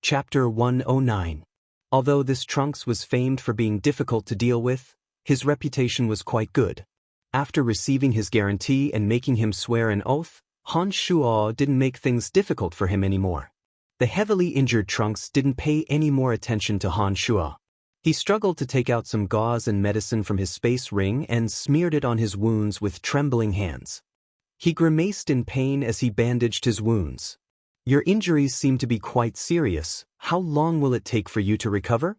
Chapter 109. Although this Trunks was famed for being difficult to deal with, his reputation was quite good. After receiving his guarantee and making him swear an oath, Han Shuo didn't make things difficult for him anymore. The heavily injured Trunks didn't pay any more attention to Han Shuo. He struggled to take out some gauze and medicine from his space ring and smeared it on his wounds with trembling hands. He grimaced in pain as he bandaged his wounds. "Your injuries seem to be quite serious. How long will it take for you to recover?"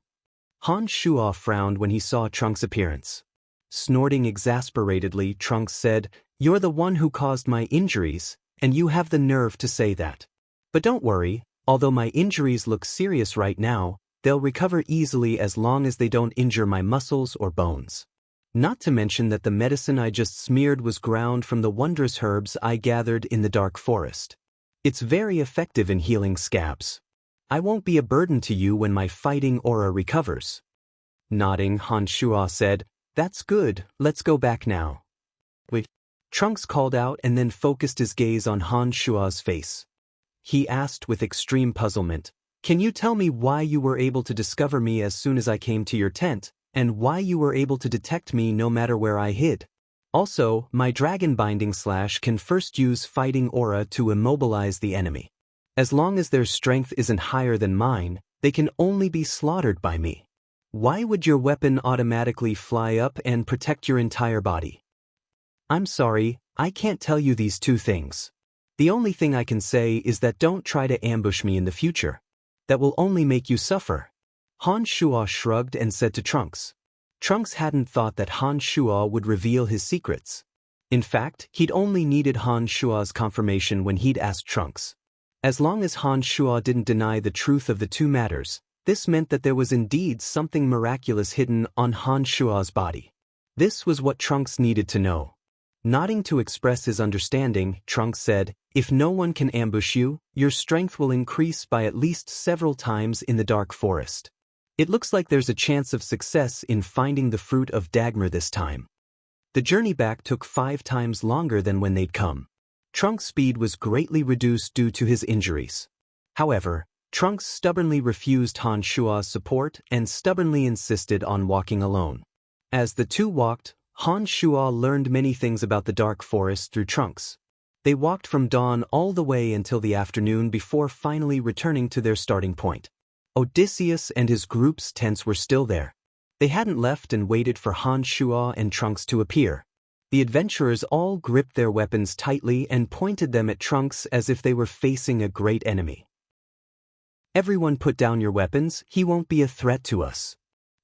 Han Shuo frowned when he saw Trunks' appearance. Snorting exasperatedly, Trunks said, "You're the one who caused my injuries, and you have the nerve to say that. But don't worry, although my injuries look serious right now, they'll recover easily as long as they don't injure my muscles or bones. Not to mention that the medicine I just smeared was ground from the wondrous herbs I gathered in the dark forest. It's very effective in healing scabs. I won't be a burden to you when my fighting aura recovers." Nodding, Han Shuo said, "That's good, let's go back now." Wait. Trunks called out and then focused his gaze on Han Shuo's face. He asked with extreme puzzlement, "Can you tell me why you were able to discover me as soon as I came to your tent, and why you were able to detect me no matter where I hid? Also, my dragon binding slash can first use fighting aura to immobilize the enemy. As long as their strength isn't higher than mine, they can only be slaughtered by me. Why would your weapon automatically fly up and protect your entire body?" "I'm sorry, I can't tell you these two things. The only thing I can say is that don't try to ambush me in the future. That will only make you suffer." Han Shuo shrugged and said to Trunks. Trunks hadn't thought that Han Shuo would reveal his secrets. In fact, he'd only needed Han Shuo's confirmation when he'd asked Trunks. As long as Han Shuo didn't deny the truth of the two matters, this meant that there was indeed something miraculous hidden on Han Shuo's body. This was what Trunks needed to know. Nodding to express his understanding, Trunks said, "If no one can ambush you, your strength will increase by at least several times in the dark forest. It looks like there's a chance of success in finding the fruit of Dagmar this time." The journey back took 5 times longer than when they'd come. Trunks' speed was greatly reduced due to his injuries. However, Trunks stubbornly refused Han Shuo's support and stubbornly insisted on walking alone. As the two walked, Han Shuo learned many things about the dark forest through Trunks. They walked from dawn all the way until the afternoon before finally returning to their starting point. Odysseus and his group's tents were still there. They hadn't left and waited for Han Shuo and Trunks to appear. The adventurers all gripped their weapons tightly and pointed them at Trunks as if they were facing a great enemy. "Everyone put down your weapons, he won't be a threat to us."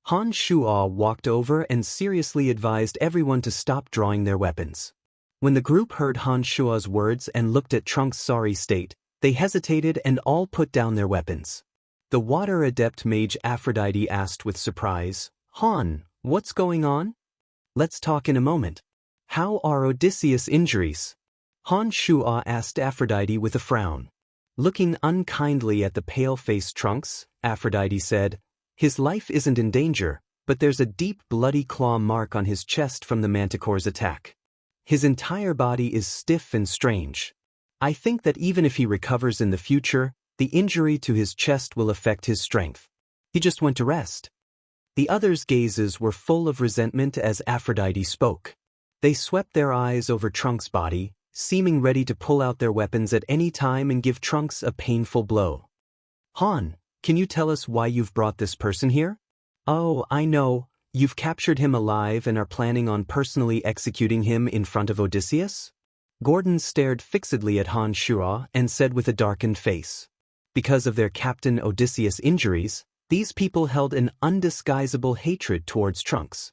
Han Shuo walked over and seriously advised everyone to stop drawing their weapons. When the group heard Han Shuo's words and looked at Trunks' sorry state, they hesitated and all put down their weapons. The water adept mage Aphrodite asked with surprise, "Han, what's going on?" "Let's talk in a moment. How are Odysseus' injuries?" Han Shuo asked Aphrodite with a frown. Looking unkindly at the pale-faced Trunks, Aphrodite said, "His life isn't in danger, but there's a deep bloody claw mark on his chest from the manticore's attack. His entire body is stiff and strange. I think that even if he recovers in the future, the injury to his chest will affect his strength. He just went to rest." The others' gazes were full of resentment as Aphrodite spoke. They swept their eyes over Trunks' body, seeming ready to pull out their weapons at any time and give Trunks a painful blow. "Han, can you tell us why you've brought this person here?" "Oh, I know, you've captured him alive and are planning on personally executing him in front of Odysseus?" Gordon stared fixedly at Han Shuo and said with a darkened face, "Because of their captain Odysseus' injuries, these people held an undisguisable hatred towards Trunks."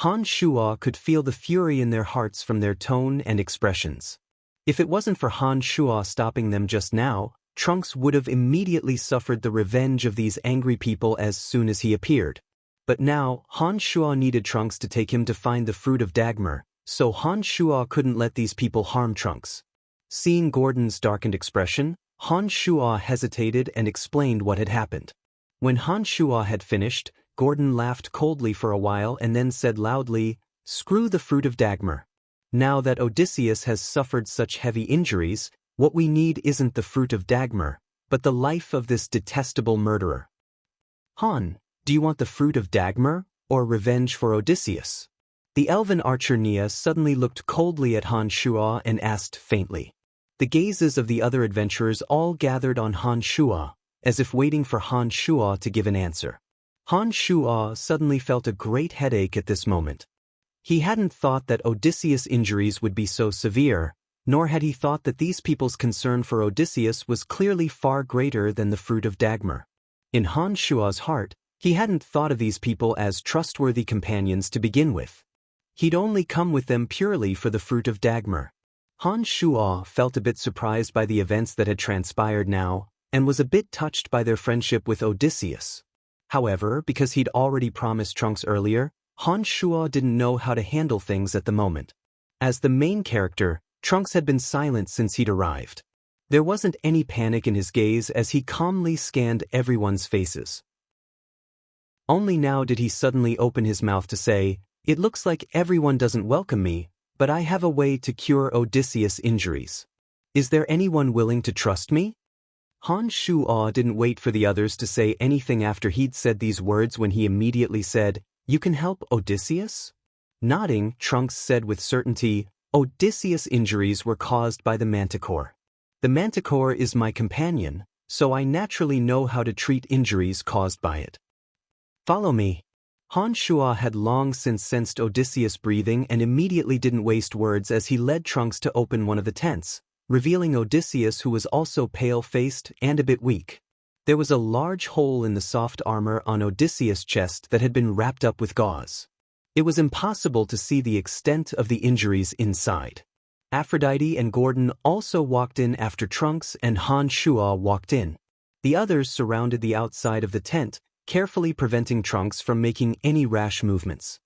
Han Shuo could feel the fury in their hearts from their tone and expressions. If it wasn't for Han Shuo stopping them just now, Trunks would have immediately suffered the revenge of these angry people as soon as he appeared. But now, Han Shuo needed Trunks to take him to find the fruit of Dagmar, so Han Shuo couldn't let these people harm Trunks. Seeing Gordon's darkened expression, Han Shuo hesitated and explained what had happened. When Han Shuo had finished, Gordon laughed coldly for a while and then said loudly, "Screw the fruit of Dagmar. Now that Odysseus has suffered such heavy injuries, what we need isn't the fruit of Dagmar, but the life of this detestable murderer. Han, do you want the fruit of Dagmar, or revenge for Odysseus? The elven archer Nia suddenly looked coldly at Han Shuo and asked faintly. The gazes of the other adventurers all gathered on Han Shuo, as if waiting for Han Shuo to give an answer. Han Shuo suddenly felt a great headache at this moment. He hadn't thought that Odysseus' injuries would be so severe, nor had he thought that these people's concern for Odysseus was clearly far greater than the fruit of Dagmar. In Han Shuo's heart, he hadn't thought of these people as trustworthy companions to begin with. He'd only come with them purely for the fruit of Dagmar. Han Shuo felt a bit surprised by the events that had transpired now, and was a bit touched by their friendship with Odysseus. However, because he'd already promised Trunks earlier, Han Shuo didn't know how to handle things at the moment. As the main character, Trunks had been silent since he'd arrived. There wasn't any panic in his gaze as he calmly scanned everyone's faces. Only now did he suddenly open his mouth to say, "It looks like everyone doesn't welcome me, but I have a way to cure Odysseus' injuries. Is there anyone willing to trust me?" Han Shuo didn't wait for the others to say anything after he'd said these words when he immediately said, "You can help Odysseus?" Nodding, Trunks said with certainty, "Odysseus' injuries were caused by the manticore. The manticore is my companion, so I naturally know how to treat injuries caused by it. Follow me." Han Shuo had long since sensed Odysseus breathing and immediately didn't waste words as he led Trunks to open one of the tents, revealing Odysseus, who was also pale-faced and a bit weak. There was a large hole in the soft armor on Odysseus' chest that had been wrapped up with gauze. It was impossible to see the extent of the injuries inside. Aphrodite and Gordon also walked in after Trunks, and Han Shuo walked in. The others surrounded the outside of the tent, carefully preventing Trunks from making any rash movements.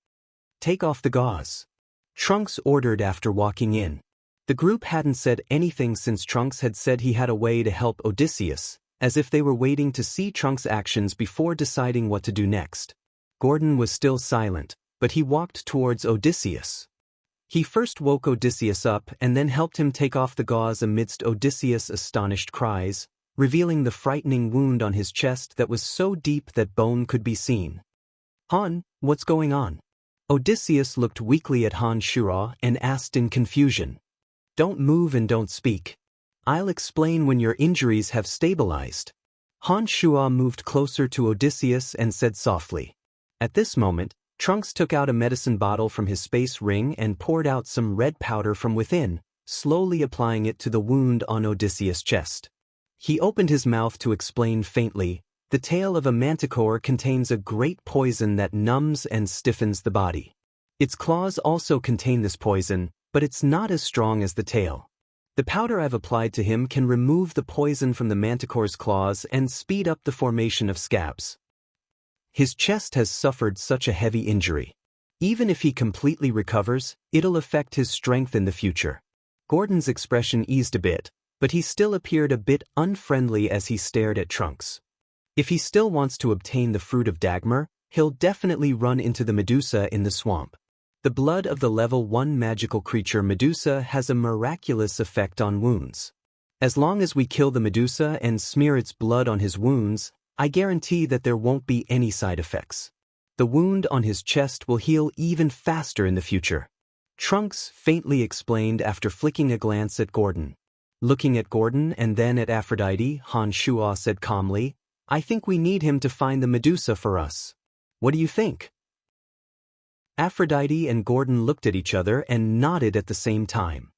"Take off the gauze," Trunks ordered after walking in. The group hadn't said anything since Trunks had said he had a way to help Odysseus, as if they were waiting to see Trunks' actions before deciding what to do next. Gordon was still silent, but he walked towards Odysseus. He first woke Odysseus up and then helped him take off the gauze amidst Odysseus' astonished cries, revealing the frightening wound on his chest that was so deep that bone could be seen. "Han, what's going on?" Odysseus looked weakly at Han Shuo and asked in confusion. "Don't move and don't speak. I'll explain when your injuries have stabilized." Han Shuo moved closer to Odysseus and said softly. At this moment, Trunks took out a medicine bottle from his space ring and poured out some red powder from within, slowly applying it to the wound on Odysseus' chest. He opened his mouth to explain faintly, "The tail of a manticore contains a great poison that numbs and stiffens the body. Its claws also contain this poison, but it's not as strong as the tail. The powder I've applied to him can remove the poison from the manticore's claws and speed up the formation of scabs. His chest has suffered such a heavy injury. Even if he completely recovers, it'll affect his strength in the future." Gordon's expression eased a bit, but he still appeared a bit unfriendly as he stared at Trunks. If he still wants to obtain the fruit of Dagmar, he'll definitely run into the Medusa in the swamp. The blood of the level 1 magical creature Medusa has a miraculous effect on wounds. As long as we kill the Medusa and smear its blood on his wounds, I guarantee that there won't be any side effects. The wound on his chest will heal even faster in the future. Trunks faintly explained after flicking a glance at Gordon. Looking at Gordon and then at Aphrodite, Han Shuo said calmly, "I think we need him to find the Medusa for us. What do you think?" Aphrodite and Gordon looked at each other and nodded at the same time.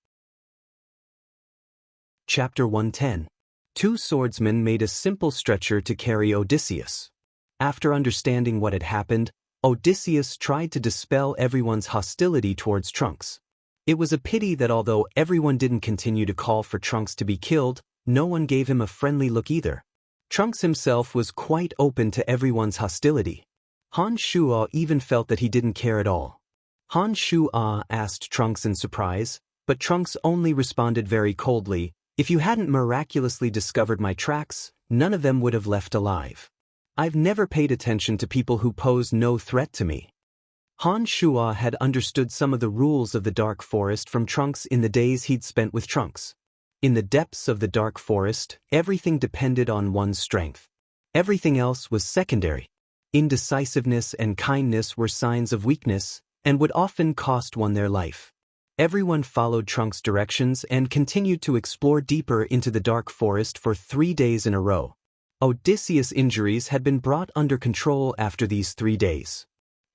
Chapter 110. Two swordsmen made a simple stretcher to carry Odysseus. After understanding what had happened, Odysseus tried to dispel everyone's hostility towards Trunks. It was a pity that although everyone didn't continue to call for Trunks to be killed, no one gave him a friendly look either. Trunks himself was quite open to everyone's hostility. Han Shuo even felt that he didn't care at all. Han Shuo asked Trunks in surprise, but Trunks only responded very coldly, "If you hadn't miraculously discovered my tracks, none of them would have left alive. I've never paid attention to people who pose no threat to me." Han Shuo had understood some of the rules of the Dark Forest from Trunks in the days he'd spent with Trunks. In the depths of the dark forest, everything depended on one's strength. Everything else was secondary. Indecisiveness and kindness were signs of weakness, and would often cost one their life. Everyone followed Trunks' directions and continued to explore deeper into the dark forest for 3 days in a row. Odysseus' injuries had been brought under control after these 3 days.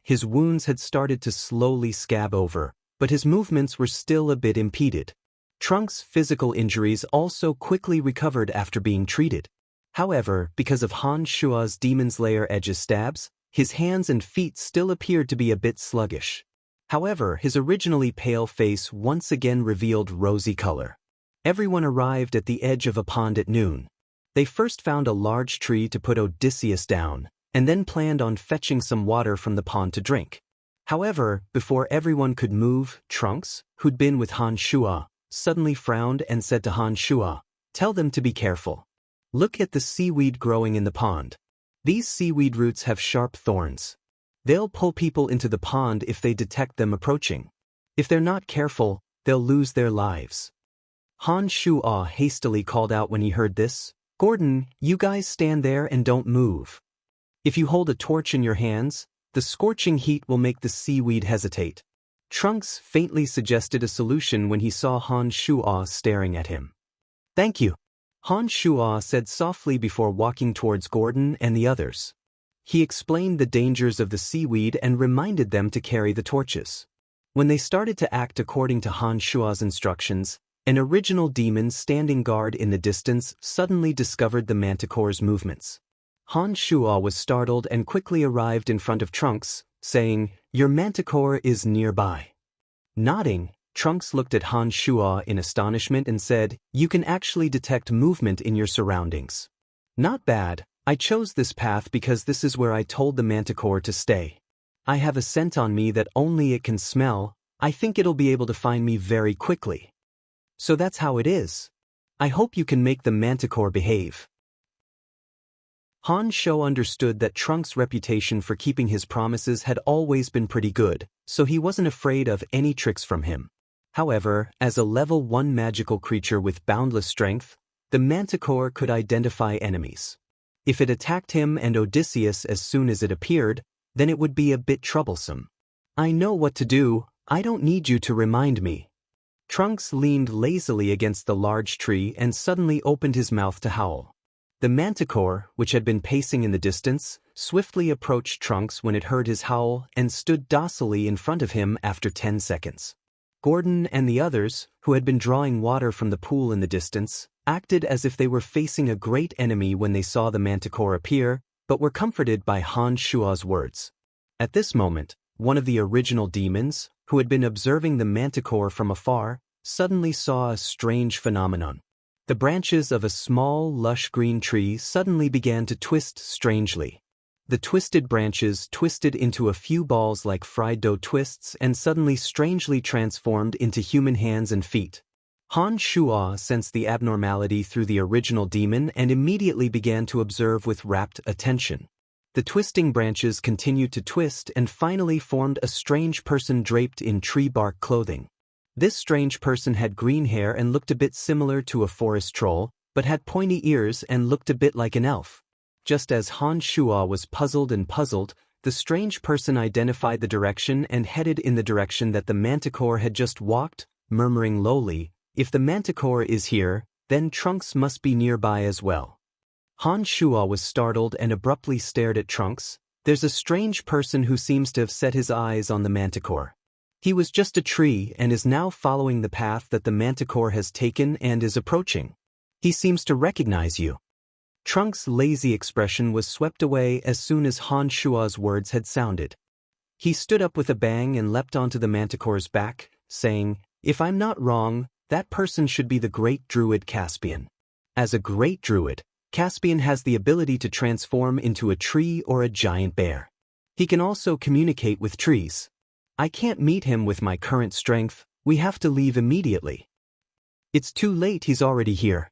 His wounds had started to slowly scab over, but his movements were still a bit impeded. Trunks' physical injuries also quickly recovered after being treated. However, because of Han Shua's Demon's Lair edge's stabs, his hands and feet still appeared to be a bit sluggish. However, his originally pale face once again revealed rosy color. Everyone arrived at the edge of a pond at noon. They first found a large tree to put Odysseus down, and then planned on fetching some water from the pond to drink. However, before everyone could move, Trunks, who'd been with Han Shua, suddenly frowned and said to Han Shua, "Tell them to be careful. Look at the seaweed growing in the pond. These seaweed roots have sharp thorns. They'll pull people into the pond if they detect them approaching. If they're not careful, they'll lose their lives." Han Shua hastily called out when he heard this, "Gordon, you guys stand there and don't move. If you hold a torch in your hands, the scorching heat will make the seaweed hesitate." Trunks faintly suggested a solution when he saw Han Shua staring at him. "Thank you," Han Shua said softly before walking towards Gordon and the others. He explained the dangers of the seaweed and reminded them to carry the torches. When they started to act according to Han Shua's instructions, an original demon standing guard in the distance suddenly discovered the manticore's movements. Han Shua was startled and quickly arrived in front of Trunks, saying, "Your manticore is nearby." Nodding, Trunks looked at Han Shua in astonishment and said, "You can actually detect movement in your surroundings. Not bad. I chose this path because this is where I told the manticore to stay. I have a scent on me that only it can smell. I think it'll be able to find me very quickly. So that's how it is. I hope you can make the manticore behave." Han Shou understood that Trunks' reputation for keeping his promises had always been pretty good, so he wasn't afraid of any tricks from him. However, as a level 1 magical creature with boundless strength, the manticore could identify enemies. If it attacked him and Odysseus as soon as it appeared, then it would be a bit troublesome. "I know what to do, I don't need you to remind me." Trunks leaned lazily against the large tree and suddenly opened his mouth to howl. The manticore, which had been pacing in the distance, swiftly approached Trunks when it heard his howl and stood docilely in front of him after 10 seconds. Gordon and the others, who had been drawing water from the pool in the distance, acted as if they were facing a great enemy when they saw the manticore appear, but were comforted by Han Shua's words. At this moment, one of the original demons, who had been observing the manticore from afar, suddenly saw a strange phenomenon. The branches of a small, lush green tree suddenly began to twist strangely. The twisted branches twisted into a few balls like fried dough twists and suddenly strangely transformed into human hands and feet. Han Shua sensed the abnormality through the original demon and immediately began to observe with rapt attention. The twisting branches continued to twist and finally formed a strange person draped in tree bark clothing. This strange person had green hair and looked a bit similar to a forest troll, but had pointy ears and looked a bit like an elf. Just as Han Shua was puzzled, the strange person identified the direction and headed in the direction that the manticore had just walked, murmuring lowly, "If the manticore is here, then Trunks must be nearby as well." Han Shua was startled and abruptly stared at Trunks. "There's a strange person who seems to have set his eyes on the manticore. He was just a tree and is now following the path that the manticore has taken and is approaching. He seems to recognize you." Trunks' lazy expression was swept away as soon as Han Shua's words had sounded. He stood up with a bang and leapt onto the manticore's back, saying, "If I'm not wrong, that person should be the great druid Caspian. As a great druid, Caspian has the ability to transform into a tree or a giant bear. He can also communicate with trees. I can't meet him with my current strength, we have to leave immediately." "It's too late, he's already here."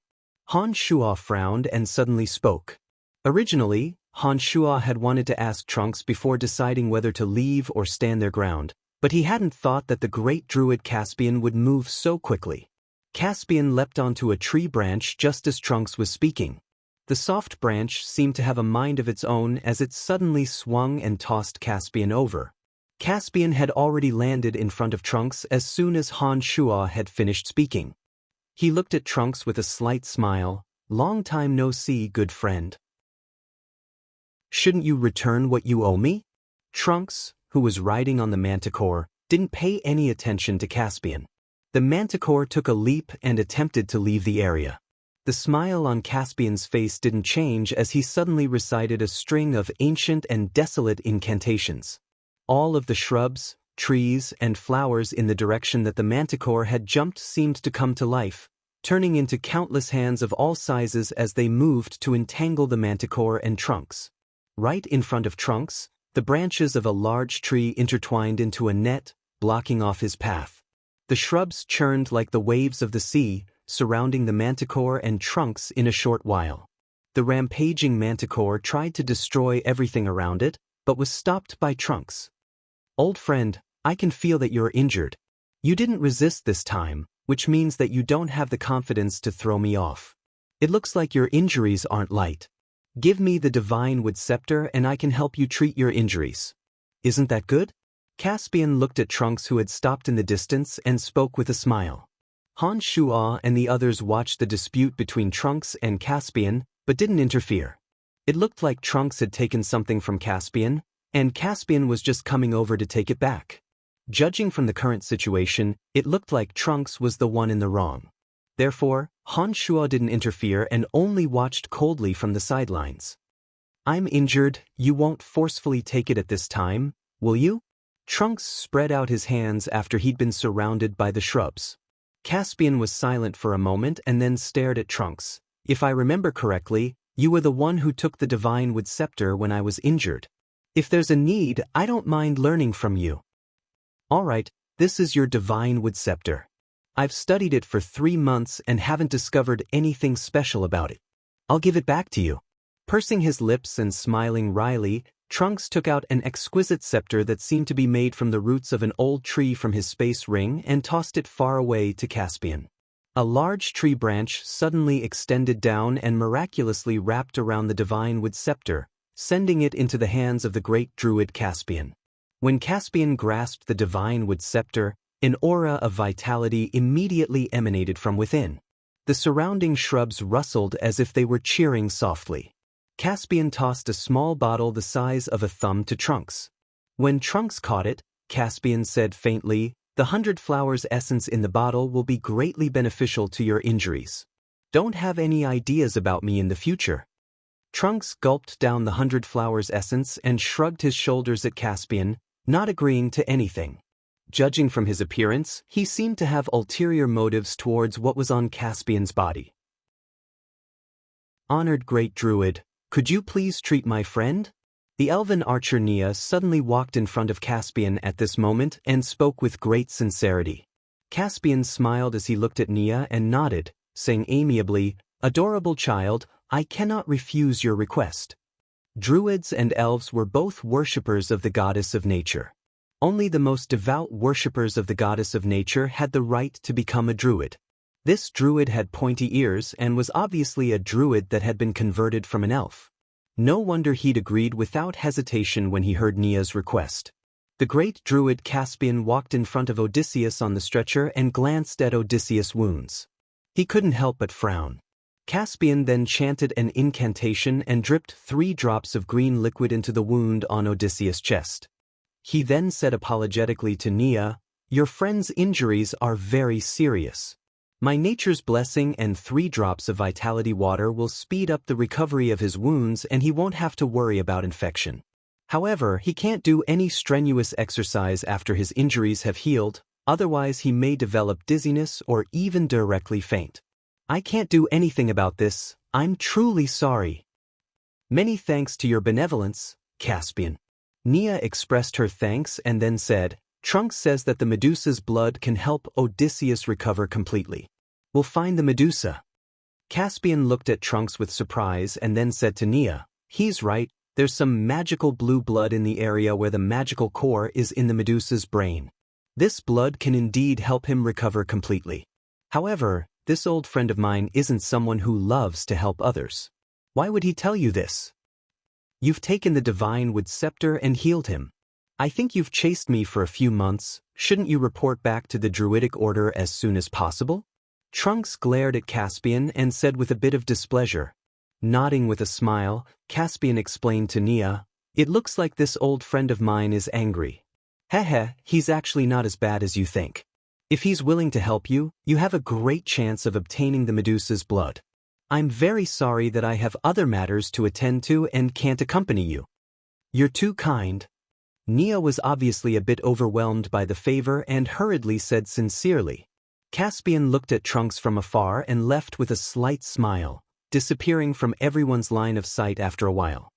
Han Shua frowned and suddenly spoke. Originally, Han Shua had wanted to ask Trunks before deciding whether to leave or stand their ground, but he hadn't thought that the great druid Caspian would move so quickly. Caspian leapt onto a tree branch just as Trunks was speaking. The soft branch seemed to have a mind of its own as it suddenly swung and tossed Caspian over. Caspian had already landed in front of Trunks as soon as Han Shuo had finished speaking. He looked at Trunks with a slight smile. "Long time no see, good friend. Shouldn't you return what you owe me?" Trunks, who was riding on the manticore, didn't pay any attention to Caspian. The manticore took a leap and attempted to leave the area. The smile on Caspian's face didn't change as he suddenly recited a string of ancient and desolate incantations. All of the shrubs, trees, and flowers in the direction that the manticore had jumped seemed to come to life, turning into countless hands of all sizes as they moved to entangle the manticore and Trunks. Right in front of Trunks, the branches of a large tree intertwined into a net, blocking off his path. The shrubs churned like the waves of the sea, surrounding the manticore and Trunks in a short while. The rampaging manticore tried to destroy everything around it, but was stopped by Trunks. "Old friend, I can feel that you're injured. You didn't resist this time, which means that you don't have the confidence to throw me off. It looks like your injuries aren't light. Give me the Divine Wood Scepter and I can help you treat your injuries. Isn't that good?" Caspian looked at Trunks, who had stopped in the distance, and spoke with a smile. Han Shuo and the others watched the dispute between Trunks and Caspian, but didn't interfere. It looked like Trunks had taken something from Caspian, and Caspian was just coming over to take it back. Judging from the current situation, it looked like Trunks was the one in the wrong. Therefore, Han Shuo didn't interfere and only watched coldly from the sidelines. "I'm injured, you won't forcefully take it at this time, will you?" Trunks spread out his hands after he'd been surrounded by the shrubs. Caspian was silent for a moment and then stared at Trunks. "If I remember correctly, you were the one who took the Divine Wood Scepter when I was injured. If there's a need, I don't mind learning from you." "All right, this is your Divine Wood Scepter. I've studied it for 3 months and haven't discovered anything special about it. I'll give it back to you." Pursing his lips and smiling wryly, Trunks took out an exquisite scepter that seemed to be made from the roots of an old tree from his space ring and tossed it far away to Caspian. A large tree branch suddenly extended down and miraculously wrapped around the Divine Wood Scepter, sending it into the hands of the great druid Caspian. When Caspian grasped the Divine Wood Scepter, an aura of vitality immediately emanated from within. The surrounding shrubs rustled as if they were cheering softly. Caspian tossed a small bottle the size of a thumb to Trunks. When Trunks caught it, Caspian said faintly, "The 100 flowers essence in the bottle will be greatly beneficial to your injuries. Don't have any ideas about me in the future." Trunks gulped down the 100 flowers essence and shrugged his shoulders at Caspian, not agreeing to anything. Judging from his appearance, he seemed to have ulterior motives towards what was on Caspian's body. "Honored Great Druid, could you please treat my friend?" The elven archer Nia suddenly walked in front of Caspian at this moment and spoke with great sincerity. Caspian smiled as he looked at Nia and nodded, saying amiably, "Adorable child, I cannot refuse your request." Druids and elves were both worshippers of the goddess of nature. Only the most devout worshippers of the goddess of nature had the right to become a druid. This druid had pointy ears and was obviously a druid that had been converted from an elf. No wonder he'd agreed without hesitation when he heard Nia's request. The great druid Caspian walked in front of Odysseus on the stretcher and glanced at Odysseus' wounds. He couldn't help but frown. Caspian then chanted an incantation and dripped 3 drops of green liquid into the wound on Odysseus' chest. He then said apologetically to Nia, "Your friend's injuries are very serious. My nature's blessing and 3 drops of vitality water will speed up the recovery of his wounds and he won't have to worry about infection. However, he can't do any strenuous exercise after his injuries have healed, otherwise he may develop dizziness or even directly faint. I can't do anything about this, I'm truly sorry." "Many thanks to your benevolence, Caspian." Nia expressed her thanks and then said, "Trunks says that the Medusa's blood can help Odysseus recover completely. We'll find the Medusa." Caspian looked at Trunks with surprise and then said to Nia, "He's right, there's some magical blue blood in the area where the magical core is in the Medusa's brain. This blood can indeed help him recover completely." However, this old friend of mine isn't someone who loves to help others. Why would he tell you this? You've taken the divine wood scepter and healed him. I think you've chased me for a few months. Shouldn't you report back to the Druidic Order as soon as possible? Trunks glared at Caspian and said with a bit of displeasure. Nodding with a smile, Caspian explained to Nia, "It looks like this old friend of mine is angry. Heh, he's actually not as bad as you think. If he's willing to help you, you have a great chance of obtaining the Medusa's blood. I'm very sorry that I have other matters to attend to and can't accompany you." "You're too kind." Nia was obviously a bit overwhelmed by the favor and hurriedly said sincerely. Caspian looked at Trunks from afar and left with a slight smile, disappearing from everyone's line of sight after a while.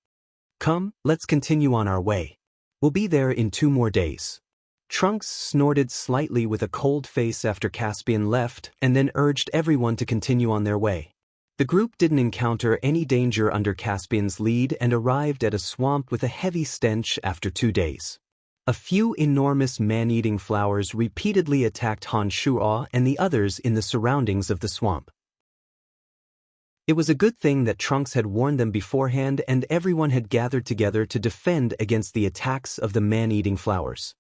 "Come, let's continue on our way. We'll be there in 2 more days." Trunks snorted slightly with a cold face after Caspian left and then urged everyone to continue on their way. The group didn't encounter any danger under Caspian's lead and arrived at a swamp with a heavy stench after 2 days. A few enormous man-eating flowers repeatedly attacked Han Shuo and the others in the surroundings of the swamp. It was a good thing that Trunks had warned them beforehand and everyone had gathered together to defend against the attacks of the man-eating flowers.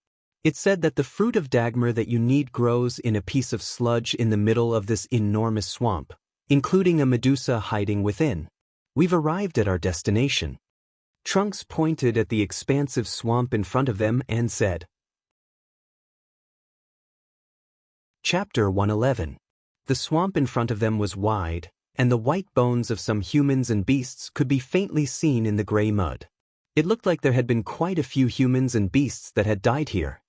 It said that the fruit of Dagmar that you need grows in a piece of sludge in the middle of this enormous swamp, including a Medusa hiding within. We've arrived at our destination. Trunks pointed at the expansive swamp in front of them and said. Chapter 111. The swamp in front of them was wide, and the white bones of some humans and beasts could be faintly seen in the gray mud. It looked like there had been quite a few humans and beasts that had died here.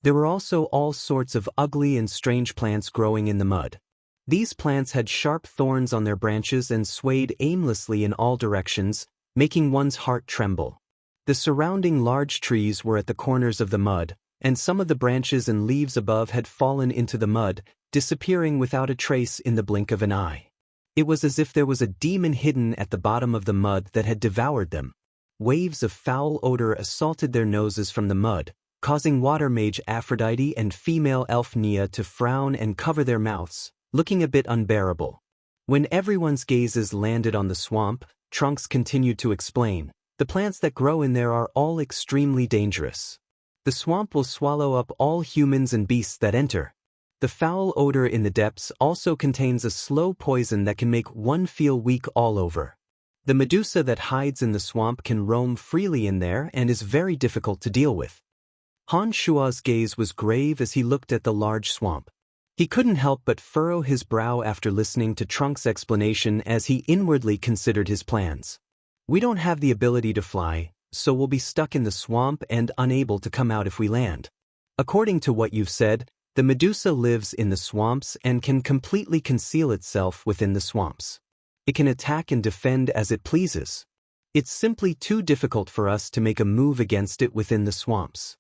There were also all sorts of ugly and strange plants growing in the mud. These plants had sharp thorns on their branches and swayed aimlessly in all directions, making one's heart tremble. The surrounding large trees were at the corners of the mud, and some of the branches and leaves above had fallen into the mud, disappearing without a trace in the blink of an eye. It was as if there was a demon hidden at the bottom of the mud that had devoured them. Waves of foul odor assaulted their noses from the mud, causing water mage Aphrodite and female elf Nia to frown and cover their mouths, looking a bit unbearable. When everyone's gazes landed on the swamp, Trunks continued to explain, "The plants that grow in there are all extremely dangerous. The swamp will swallow up all humans and beasts that enter. The foul odor in the depths also contains a slow poison that can make one feel weak all over. The Medusa that hides in the swamp can roam freely in there and is very difficult to deal with." Han Shuo's gaze was grave as he looked at the large swamp. He couldn't help but furrow his brow after listening to Trunks' explanation as he inwardly considered his plans. "We don't have the ability to fly, so we'll be stuck in the swamp and unable to come out if we land. According to what you've said, the Medusa lives in the swamps and can completely conceal itself within the swamps. It can attack and defend as it pleases. It's simply too difficult for us to make a move against it within the swamps."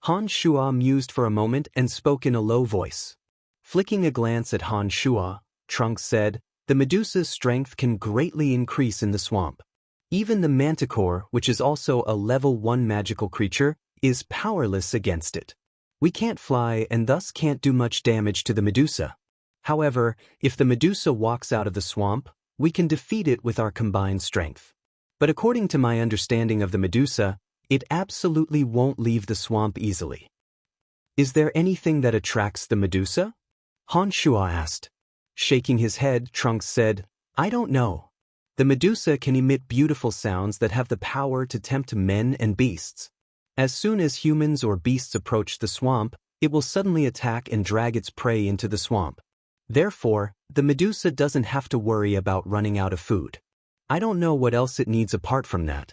Han Shuo mused for a moment and spoke in a low voice. Flicking a glance at Han Shuo, Trunks said, "The Medusa's strength can greatly increase in the swamp. Even the Manticore, which is also a level 1 magical creature, is powerless against it. We can't fly and thus can't do much damage to the Medusa. However, if the Medusa walks out of the swamp, we can defeat it with our combined strength. But according to my understanding of the Medusa, it absolutely won't leave the swamp easily." "Is there anything that attracts the Medusa?" Han Shuo asked. Shaking his head, Trunks said, "I don't know. The Medusa can emit beautiful sounds that have the power to tempt men and beasts. As soon as humans or beasts approach the swamp, it will suddenly attack and drag its prey into the swamp. Therefore, the Medusa doesn't have to worry about running out of food. I don't know what else it needs apart from that."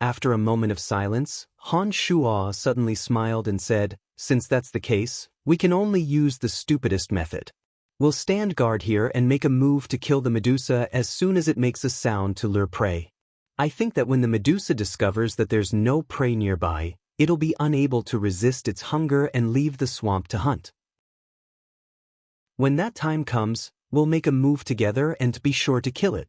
After a moment of silence, Han Shuo suddenly smiled and said, "Since that's the case, we can only use the stupidest method. We'll stand guard here and make a move to kill the Medusa as soon as it makes a sound to lure prey. I think that when the Medusa discovers that there's no prey nearby, it'll be unable to resist its hunger and leave the swamp to hunt. When that time comes, we'll make a move together and be sure to kill it.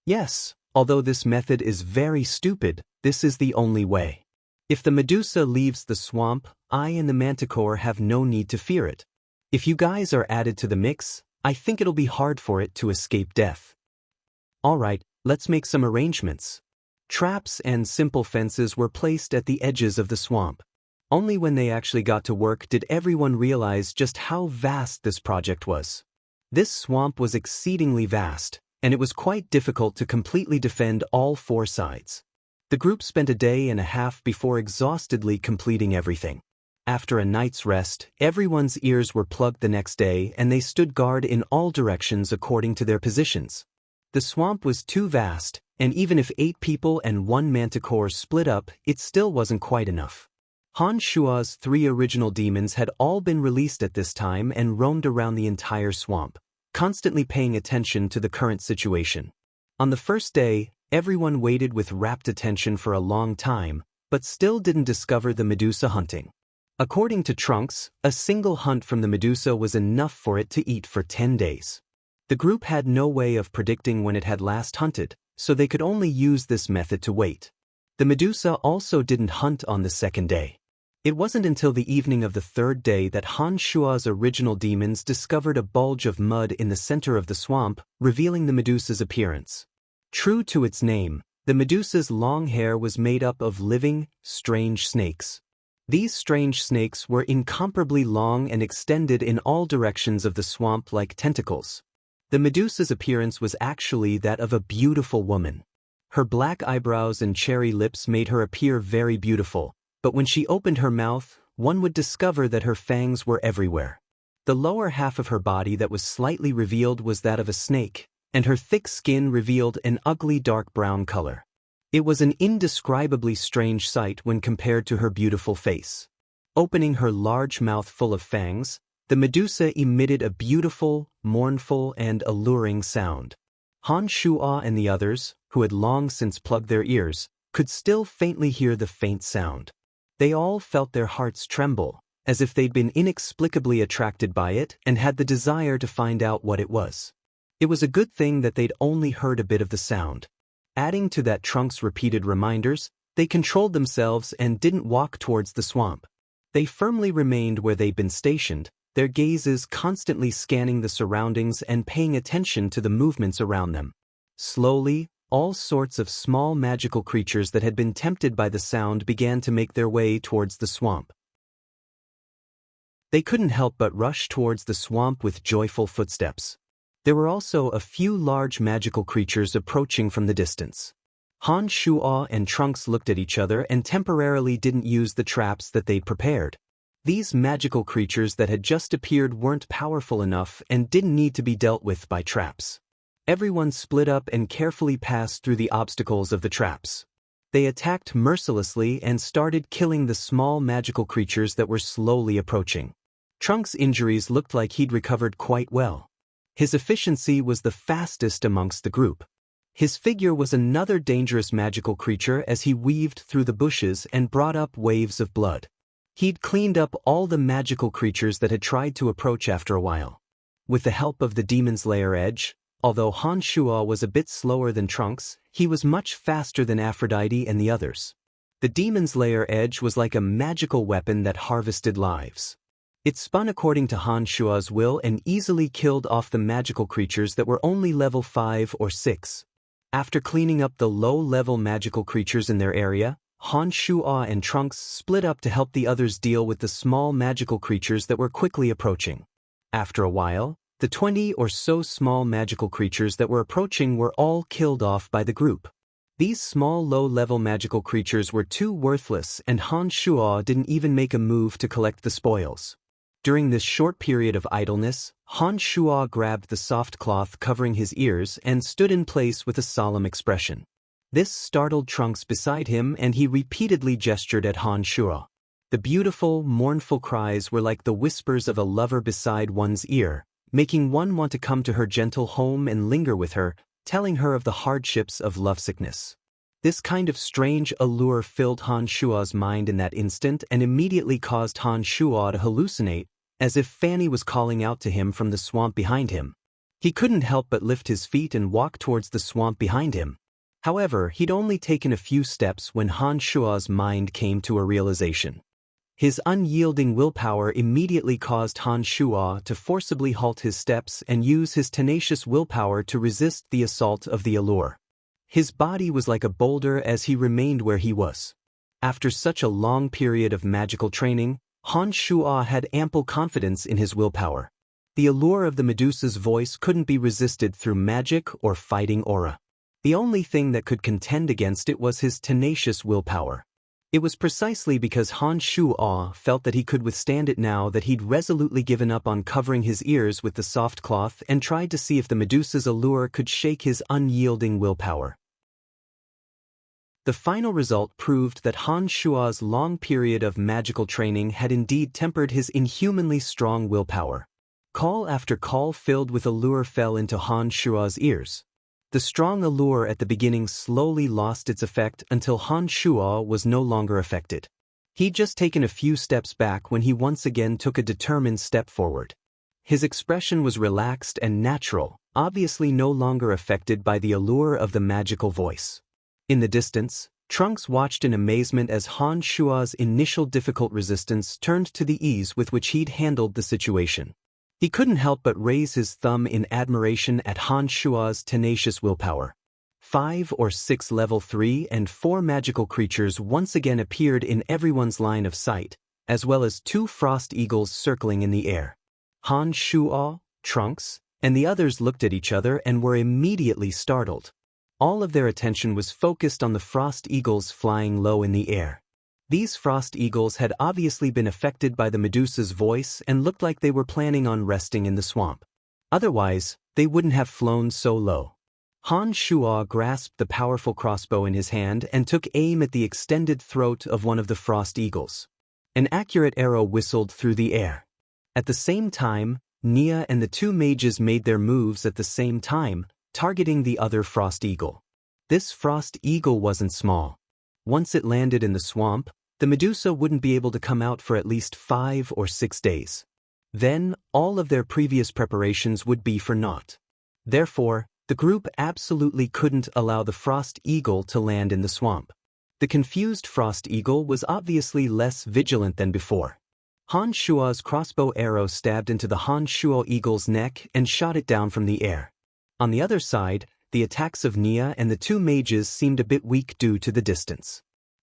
Yes, although this method is very stupid, this is the only way. If the Medusa leaves the swamp, I and the Manticore have no need to fear it. If you guys are added to the mix, I think it'll be hard for it to escape death. Alright, let's make some arrangements. Traps and simple fences were placed at the edges of the swamp. Only when they actually got to work did everyone realize just how vast this project was. This swamp was exceedingly vast, and it was quite difficult to completely defend all four sides. The group spent a day and a half before exhaustedly completing everything. After a night's rest, everyone's ears were plugged the next day and they stood guard in all directions according to their positions. The swamp was too vast, and even if 8 people and 1 manticore split up, it still wasn't quite enough. Han Shua's 3 original demons had all been released at this time and roamed around the entire swamp, constantly paying attention to the current situation. On the first day, everyone waited with rapt attention for a long time, but still didn't discover the Medusa hunting. According to Trunks, a single hunt from the Medusa was enough for it to eat for 10 days. The group had no way of predicting when it had last hunted, so they could only use this method to wait. The Medusa also didn't hunt on the second day. It wasn't until the evening of the third day that Han Shua's original demons discovered a bulge of mud in the center of the swamp, revealing the Medusa's appearance. True to its name, the Medusa's long hair was made up of living, strange snakes. These strange snakes were incomparably long and extended in all directions of the swamp like tentacles. The Medusa's appearance was actually that of a beautiful woman. Her black eyebrows and cherry lips made her appear very beautiful, but when she opened her mouth, one would discover that her fangs were everywhere. The lower half of her body that was slightly revealed was that of a snake, and her thick skin revealed an ugly dark brown color. It was an indescribably strange sight when compared to her beautiful face. Opening her large mouth full of fangs, the Medusa emitted a beautiful, mournful, and alluring sound. Han Shua and the others, who had long since plugged their ears, could still faintly hear the faint sound. They all felt their hearts tremble, as if they'd been inexplicably attracted by it and had the desire to find out what it was. It was a good thing that they'd only heard a bit of the sound. Adding to that Trunks' repeated reminders, they controlled themselves and didn't walk towards the swamp. They firmly remained where they'd been stationed, their gazes constantly scanning the surroundings and paying attention to the movements around them. Slowly, all sorts of small magical creatures that had been tempted by the sound began to make their way towards the swamp. They couldn't help but rush towards the swamp with joyful footsteps. There were also a few large magical creatures approaching from the distance. Han Shua and Trunks looked at each other and temporarily didn't use the traps that they'd prepared. These magical creatures that had just appeared weren't powerful enough and didn't need to be dealt with by traps. Everyone split up and carefully passed through the obstacles of the traps. They attacked mercilessly and started killing the small magical creatures that were slowly approaching. Trunks' injuries looked like he'd recovered quite well. His efficiency was the fastest amongst the group. His figure was another dangerous magical creature as he weaved through the bushes and brought up waves of blood. He'd cleaned up all the magical creatures that had tried to approach after a while. With the help of the Demon's Lair Edge, although Han Shua was a bit slower than Trunks, he was much faster than Aphrodite and the others. The Demon's Lair Edge was like a magical weapon that harvested lives. It spun according to Han Shua's will and easily killed off the magical creatures that were only level 5 or 6. After cleaning up the low-level magical creatures in their area, Han Shua and Trunks split up to help the others deal with the small magical creatures that were quickly approaching. After a while, the 20 or so small magical creatures that were approaching were all killed off by the group. These small low-level magical creatures were too worthless and Han Shua didn't even make a move to collect the spoils. During this short period of idleness, Han Shua grabbed the soft cloth covering his ears and stood in place with a solemn expression. This startled Trunks beside him and he repeatedly gestured at Han Shua. The beautiful, mournful cries were like the whispers of a lover beside one's ear, making one want to come to her gentle home and linger with her, telling her of the hardships of lovesickness. This kind of strange allure filled Han Shua's mind in that instant and immediately caused Han Shua to hallucinate, as if Fanny was calling out to him from the swamp behind him. He couldn't help but lift his feet and walk towards the swamp behind him. However, he'd only taken a few steps when Han Shua's mind came to a realization. His unyielding willpower immediately caused Han Shuo to forcibly halt his steps and use his tenacious willpower to resist the assault of the allure. His body was like a boulder as he remained where he was. After such a long period of magical training, Han Shuo had ample confidence in his willpower. The allure of the Medusa's voice couldn't be resisted through magic or fighting aura. The only thing that could contend against it was his tenacious willpower. It was precisely because Han Shuo felt that he could withstand it now that he'd resolutely given up on covering his ears with the soft cloth and tried to see if the Medusa's allure could shake his unyielding willpower. The final result proved that Han Shuo's long period of magical training had indeed tempered his inhumanly strong willpower. Call after call filled with allure fell into Han Shuo's ears. The strong allure at the beginning slowly lost its effect until Han Shuo was no longer affected. He'd just taken a few steps back when he once again took a determined step forward. His expression was relaxed and natural, obviously no longer affected by the allure of the magical voice. In the distance, Trunks watched in amazement as Han Shuo's initial difficult resistance turned to the ease with which he'd handled the situation. He couldn't help but raise his thumb in admiration at Han Shuo's tenacious willpower. 5 or 6 level 3 and 4 magical creatures once again appeared in everyone's line of sight, as well as 2 frost eagles circling in the air. Han Shuo, Trunks, and the others looked at each other and were immediately startled. All of their attention was focused on the frost eagles flying low in the air. These frost eagles had obviously been affected by the Medusa's voice and looked like they were planning on resting in the swamp. Otherwise, they wouldn't have flown so low. Han Shuo grasped the powerful crossbow in his hand and took aim at the extended throat of one of the frost eagles. An accurate arrow whistled through the air. At the same time, Nia and the 2 mages made their moves at the same time, targeting the other frost eagle. This frost eagle wasn't small. Once it landed in the swamp, the Medusa wouldn't be able to come out for at least 5 or 6 days. Then, all of their previous preparations would be for naught. Therefore, the group absolutely couldn't allow the frost eagle to land in the swamp. The confused frost eagle was obviously less vigilant than before. Han Shuo's crossbow arrow stabbed into the Han Shuo eagle's neck and shot it down from the air. On the other side, the attacks of Nia and the 2 mages seemed a bit weak due to the distance.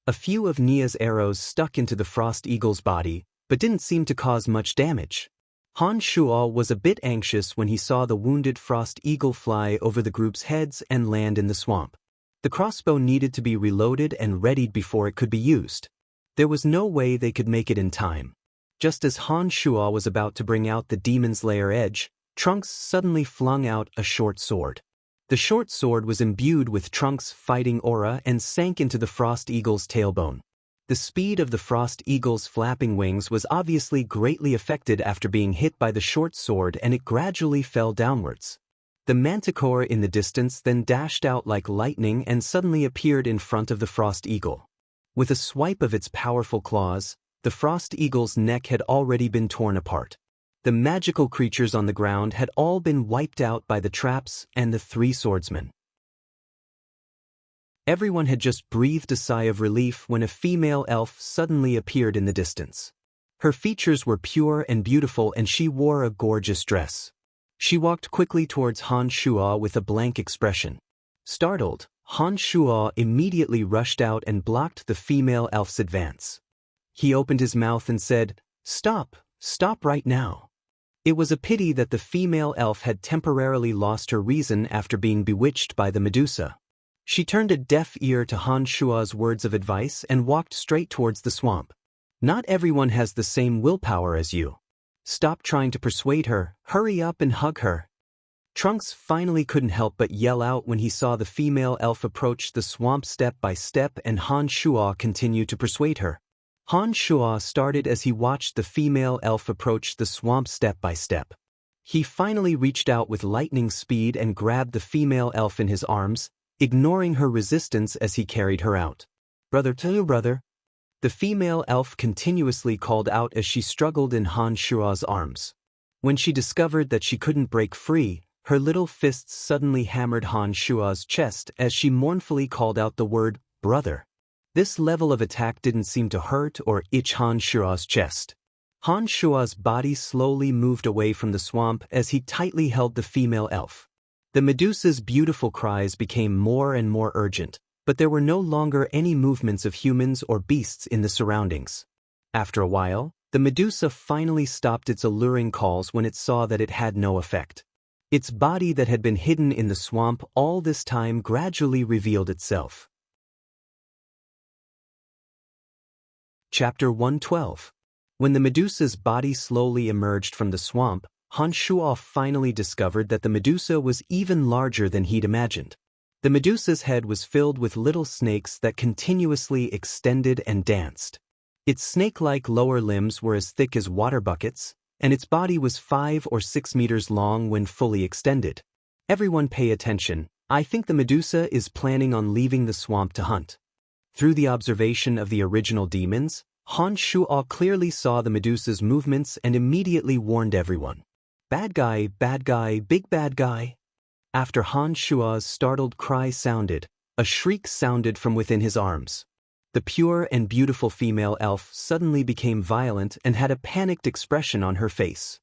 A few of Nia's arrows stuck into the frost eagle's body, but didn't seem to cause much damage. Han Shuo was a bit anxious when he saw the wounded frost eagle fly over the group's heads and land in the swamp. The crossbow needed to be reloaded and readied before it could be used. There was no way they could make it in time. Just as Han Shuo was about to bring out the demon's lair edge, Trunks suddenly flung out a short sword. The short sword was imbued with Trunks' fighting aura and sank into the frost eagle's tailbone. The speed of the frost eagle's flapping wings was obviously greatly affected after being hit by the short sword, and it gradually fell downwards. The manticore in the distance then dashed out like lightning and suddenly appeared in front of the frost eagle. With a swipe of its powerful claws, the frost eagle's neck had already been torn apart. The magical creatures on the ground had all been wiped out by the traps and the 3 swordsmen. Everyone had just breathed a sigh of relief when a female elf suddenly appeared in the distance. Her features were pure and beautiful, and she wore a gorgeous dress. She walked quickly towards Han Shuo with a blank expression. Startled, Han Shuo immediately rushed out and blocked the female elf's advance. He opened his mouth and said, "Stop, stop right now." It was a pity that the female elf had temporarily lost her reason after being bewitched by the Medusa. She turned a deaf ear to Han Shuo's words of advice and walked straight towards the swamp. "Not everyone has the same willpower as you. Stop trying to persuade her, hurry up and hug her." Trunks finally couldn't help but yell out when he saw the female elf approach the swamp step by step and Han Shuo continue to persuade her. Han Shuo started as he watched the female elf approach the swamp step by step. He finally reached out with lightning speed and grabbed the female elf in his arms, ignoring her resistance as he carried her out. "Brother to you, brother." The female elf continuously called out as she struggled in Han Shuo's arms. When she discovered that she couldn't break free, her little fists suddenly hammered Han Shuo's chest as she mournfully called out the word, "brother." This level of attack didn't seem to hurt or itch Han Shua's chest. Han Shua's body slowly moved away from the swamp as he tightly held the female elf. The Medusa's beautiful cries became more and more urgent, but there were no longer any movements of humans or beasts in the surroundings. After a while, the Medusa finally stopped its alluring calls when it saw that it had no effect. Its body that had been hidden in the swamp all this time gradually revealed itself. Chapter 112. When the Medusa's body slowly emerged from the swamp, Han Shua finally discovered that the Medusa was even larger than he'd imagined. The Medusa's head was filled with little snakes that continuously extended and danced. Its snake-like lower limbs were as thick as water buckets, and its body was 5 or 6 meters long when fully extended. Everyone pay attention, I think the Medusa is planning on leaving the swamp to hunt. Through the observation of the original demons, Han Shua clearly saw the Medusa's movements and immediately warned everyone. Bad guy, big bad guy. After Han Shua's startled cry sounded, a shriek sounded from within his arms. The pure and beautiful female elf suddenly became violent and had a panicked expression on her face.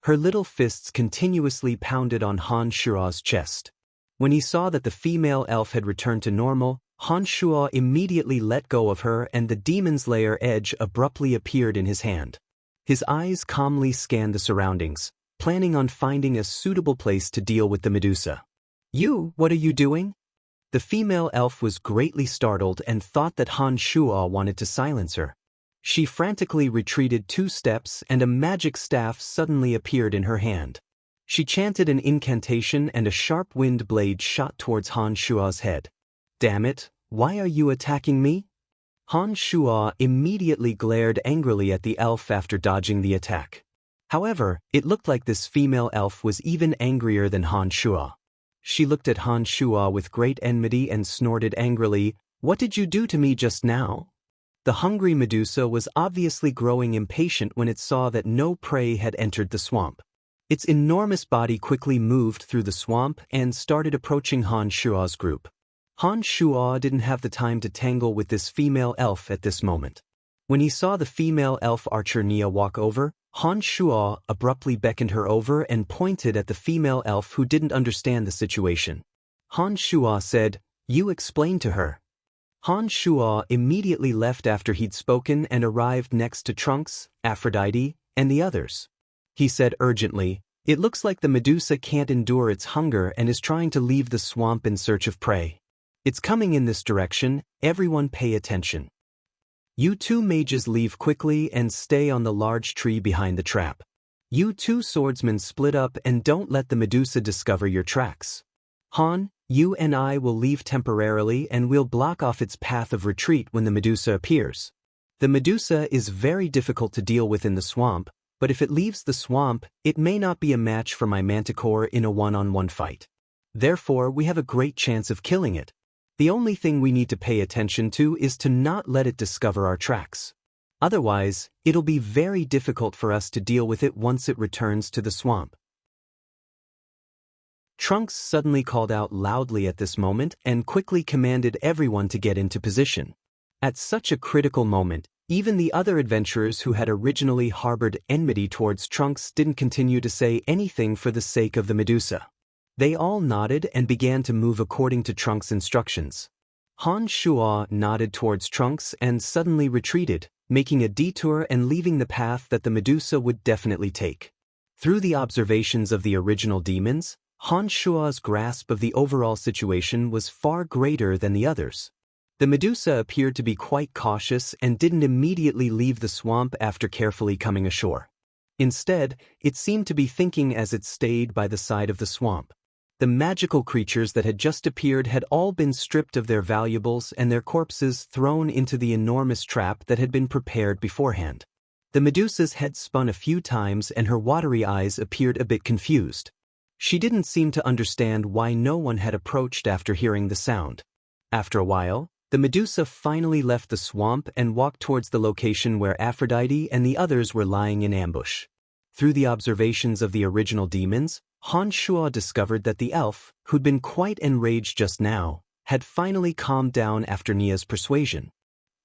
Her little fists continuously pounded on Han Shua's chest. When he saw that the female elf had returned to normal, Han Shua immediately let go of her and the demon's lair edge abruptly appeared in his hand. His eyes calmly scanned the surroundings, planning on finding a suitable place to deal with the Medusa. What are you doing? The female elf was greatly startled and thought that Han Shua wanted to silence her. She frantically retreated 2 steps and a magic staff suddenly appeared in her hand. She chanted an incantation and a sharp wind blade shot towards Han Shua's head. Damn it, why are you attacking me? Han Shua immediately glared angrily at the elf after dodging the attack. However, it looked like this female elf was even angrier than Han Shua. She looked at Han Shua with great enmity and snorted angrily, "What did you do to me just now?" The hungry Medusa was obviously growing impatient when it saw that no prey had entered the swamp. Its enormous body quickly moved through the swamp and started approaching Han Shua's group. Han Shua didn't have the time to tangle with this female elf at this moment. When he saw the female elf archer Nia walk over, Han Shua abruptly beckoned her over and pointed at the female elf who didn't understand the situation. Han Shua said, "You explain to her." Han Shua immediately left after he'd spoken and arrived next to Trunks, Aphrodite, and the others. He said urgently, "It looks like the Medusa can't endure its hunger and is trying to leave the swamp in search of prey. It's coming in this direction, everyone pay attention. You 2 mages leave quickly and stay on the large tree behind the trap. You 2 swordsmen split up and don't let the Medusa discover your tracks. Han, you and I will leave temporarily and we'll block off its path of retreat when the Medusa appears. The Medusa is very difficult to deal with in the swamp, but if it leaves the swamp, it may not be a match for my manticore in a one-on-one fight. Therefore, we have a great chance of killing it. The only thing we need to pay attention to is to not let it discover our tracks. Otherwise, it'll be very difficult for us to deal with it once it returns to the swamp." Trunks suddenly called out loudly at this moment and quickly commanded everyone to get into position. At such a critical moment, even the other adventurers who had originally harbored enmity towards Trunks didn't continue to say anything for the sake of the Medusa. They all nodded and began to move according to Trunks' instructions. Han Shua nodded towards Trunks and suddenly retreated, making a detour and leaving the path that the Medusa would definitely take. Through the observations of the original demons, Han Shua's grasp of the overall situation was far greater than the others. The Medusa appeared to be quite cautious and didn't immediately leave the swamp after carefully coming ashore. Instead, it seemed to be thinking as it stayed by the side of the swamp. The magical creatures that had just appeared had all been stripped of their valuables and their corpses thrown into the enormous trap that had been prepared beforehand. The Medusa's head spun a few times and her watery eyes appeared a bit confused. She didn't seem to understand why no one had approached after hearing the sound. After a while, the Medusa finally left the swamp and walked towards the location where Aphrodite and the others were lying in ambush. Through the observations of the original demons, Han Shua discovered that the elf, who'd been quite enraged just now, had finally calmed down after Nia's persuasion.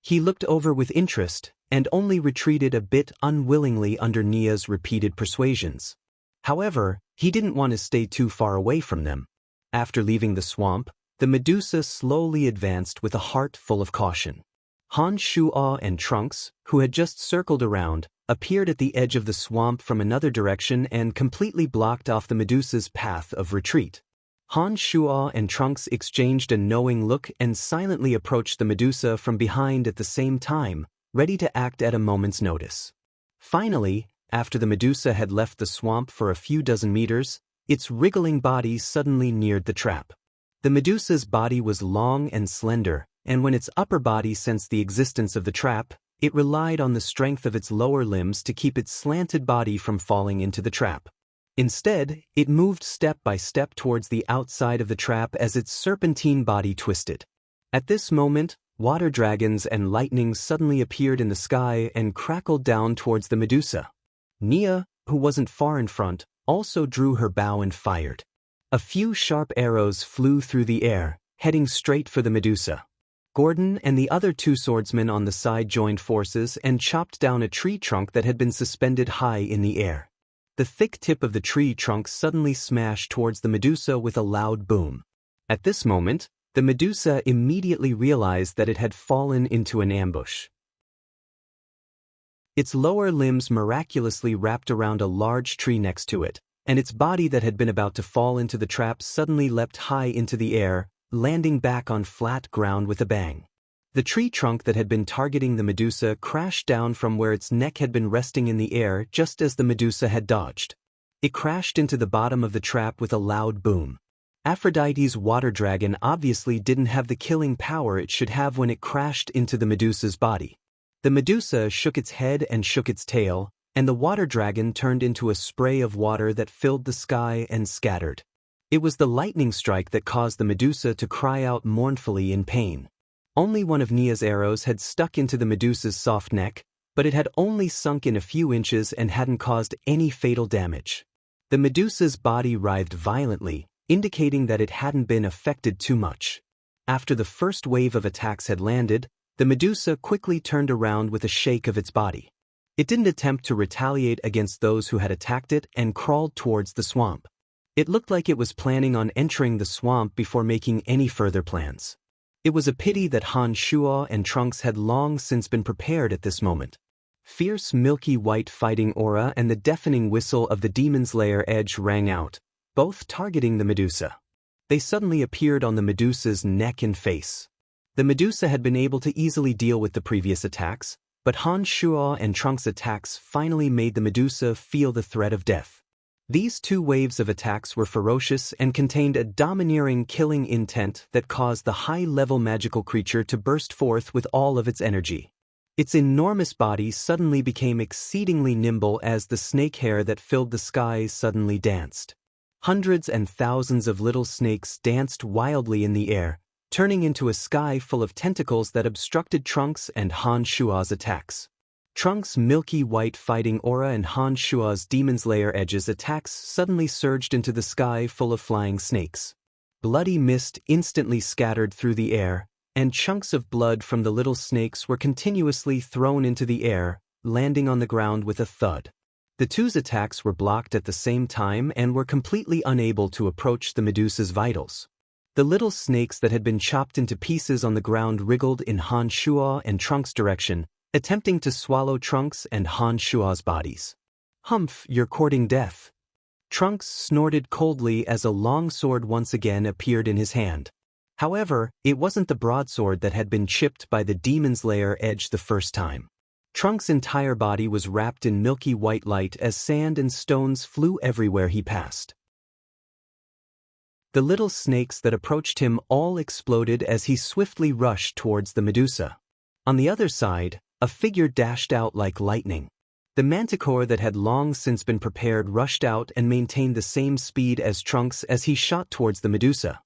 He looked over with interest, and only retreated a bit unwillingly under Nia's repeated persuasions. However, he didn't want to stay too far away from them. After leaving the swamp, the Medusa slowly advanced with a heart full of caution. Han Shuo and Trunks, who had just circled around, appeared at the edge of the swamp from another direction and completely blocked off the Medusa's path of retreat. Han Shuo and Trunks exchanged a knowing look and silently approached the Medusa from behind at the same time, ready to act at a moment's notice. Finally, after the Medusa had left the swamp for a few dozen meters, its wriggling body suddenly neared the trap. The Medusa's body was long and slender, and when its upper body sensed the existence of the trap, it relied on the strength of its lower limbs to keep its slanted body from falling into the trap. Instead, it moved step by step towards the outside of the trap as its serpentine body twisted. At this moment, water dragons and lightning suddenly appeared in the sky and crackled down towards the Medusa. Nia, who wasn't far in front, also drew her bow and fired. A few sharp arrows flew through the air, heading straight for the Medusa. Gordon and the other two swordsmen on the side joined forces and chopped down a tree trunk that had been suspended high in the air. The thick tip of the tree trunk suddenly smashed towards the Medusa with a loud boom. At this moment, the Medusa immediately realized that it had fallen into an ambush. Its lower limbs miraculously wrapped around a large tree next to it, and its body that had been about to fall into the trap suddenly leapt high into the air, landing back on flat ground with a bang. The tree trunk that had been targeting the Medusa crashed down from where its neck had been resting in the air just as the Medusa had dodged. It crashed into the bottom of the trap with a loud boom. Aphrodite's water dragon obviously didn't have the killing power it should have when it crashed into the Medusa's body. The Medusa shook its head and shook its tail, and the water dragon turned into a spray of water that filled the sky and scattered. It was the lightning strike that caused the Medusa to cry out mournfully in pain. Only one of Nia's arrows had stuck into the Medusa's soft neck, but it had only sunk in a few inches and hadn't caused any fatal damage. The Medusa's body writhed violently, indicating that it hadn't been affected too much. After the first wave of attacks had landed, the Medusa quickly turned around with a shake of its body. It didn't attempt to retaliate against those who had attacked it and crawled towards the swamp. It looked like it was planning on entering the swamp before making any further plans. It was a pity that Han Shuo and Trunks had long since been prepared at this moment. Fierce milky white fighting aura and the deafening whistle of the demon's lair edge rang out, both targeting the Medusa. They suddenly appeared on the Medusa's neck and face. The Medusa had been able to easily deal with the previous attacks, but Han Shuo and Trunks' attacks finally made the Medusa feel the threat of death. These two waves of attacks were ferocious and contained a domineering killing intent that caused the high-level magical creature to burst forth with all of its energy. Its enormous body suddenly became exceedingly nimble as the snake hair that filled the sky suddenly danced. Hundreds and thousands of little snakes danced wildly in the air, turning into a sky full of tentacles that obstructed Trunks and Han Shuo's attacks. Trunks' milky white fighting aura and Han Shuo's demon's lair edge's attacks suddenly surged into the sky full of flying snakes. Bloody mist instantly scattered through the air, and chunks of blood from the little snakes were continuously thrown into the air, landing on the ground with a thud. The two's attacks were blocked at the same time and were completely unable to approach the Medusa's vitals. The little snakes that had been chopped into pieces on the ground wriggled in Han Shuo and Trunks' direction, attempting to swallow Trunks and Han Shuo's bodies. "Humph, you're courting death." Trunks snorted coldly as a long sword once again appeared in his hand. However, it wasn't the broadsword that had been chipped by the demon's lair edge the first time. Trunks' entire body was wrapped in milky white light as sand and stones flew everywhere he passed. The little snakes that approached him all exploded as he swiftly rushed towards the Medusa. On the other side, a figure dashed out like lightning. The manticore that had long since been prepared rushed out and maintained the same speed as Trunks as he shot towards the Medusa.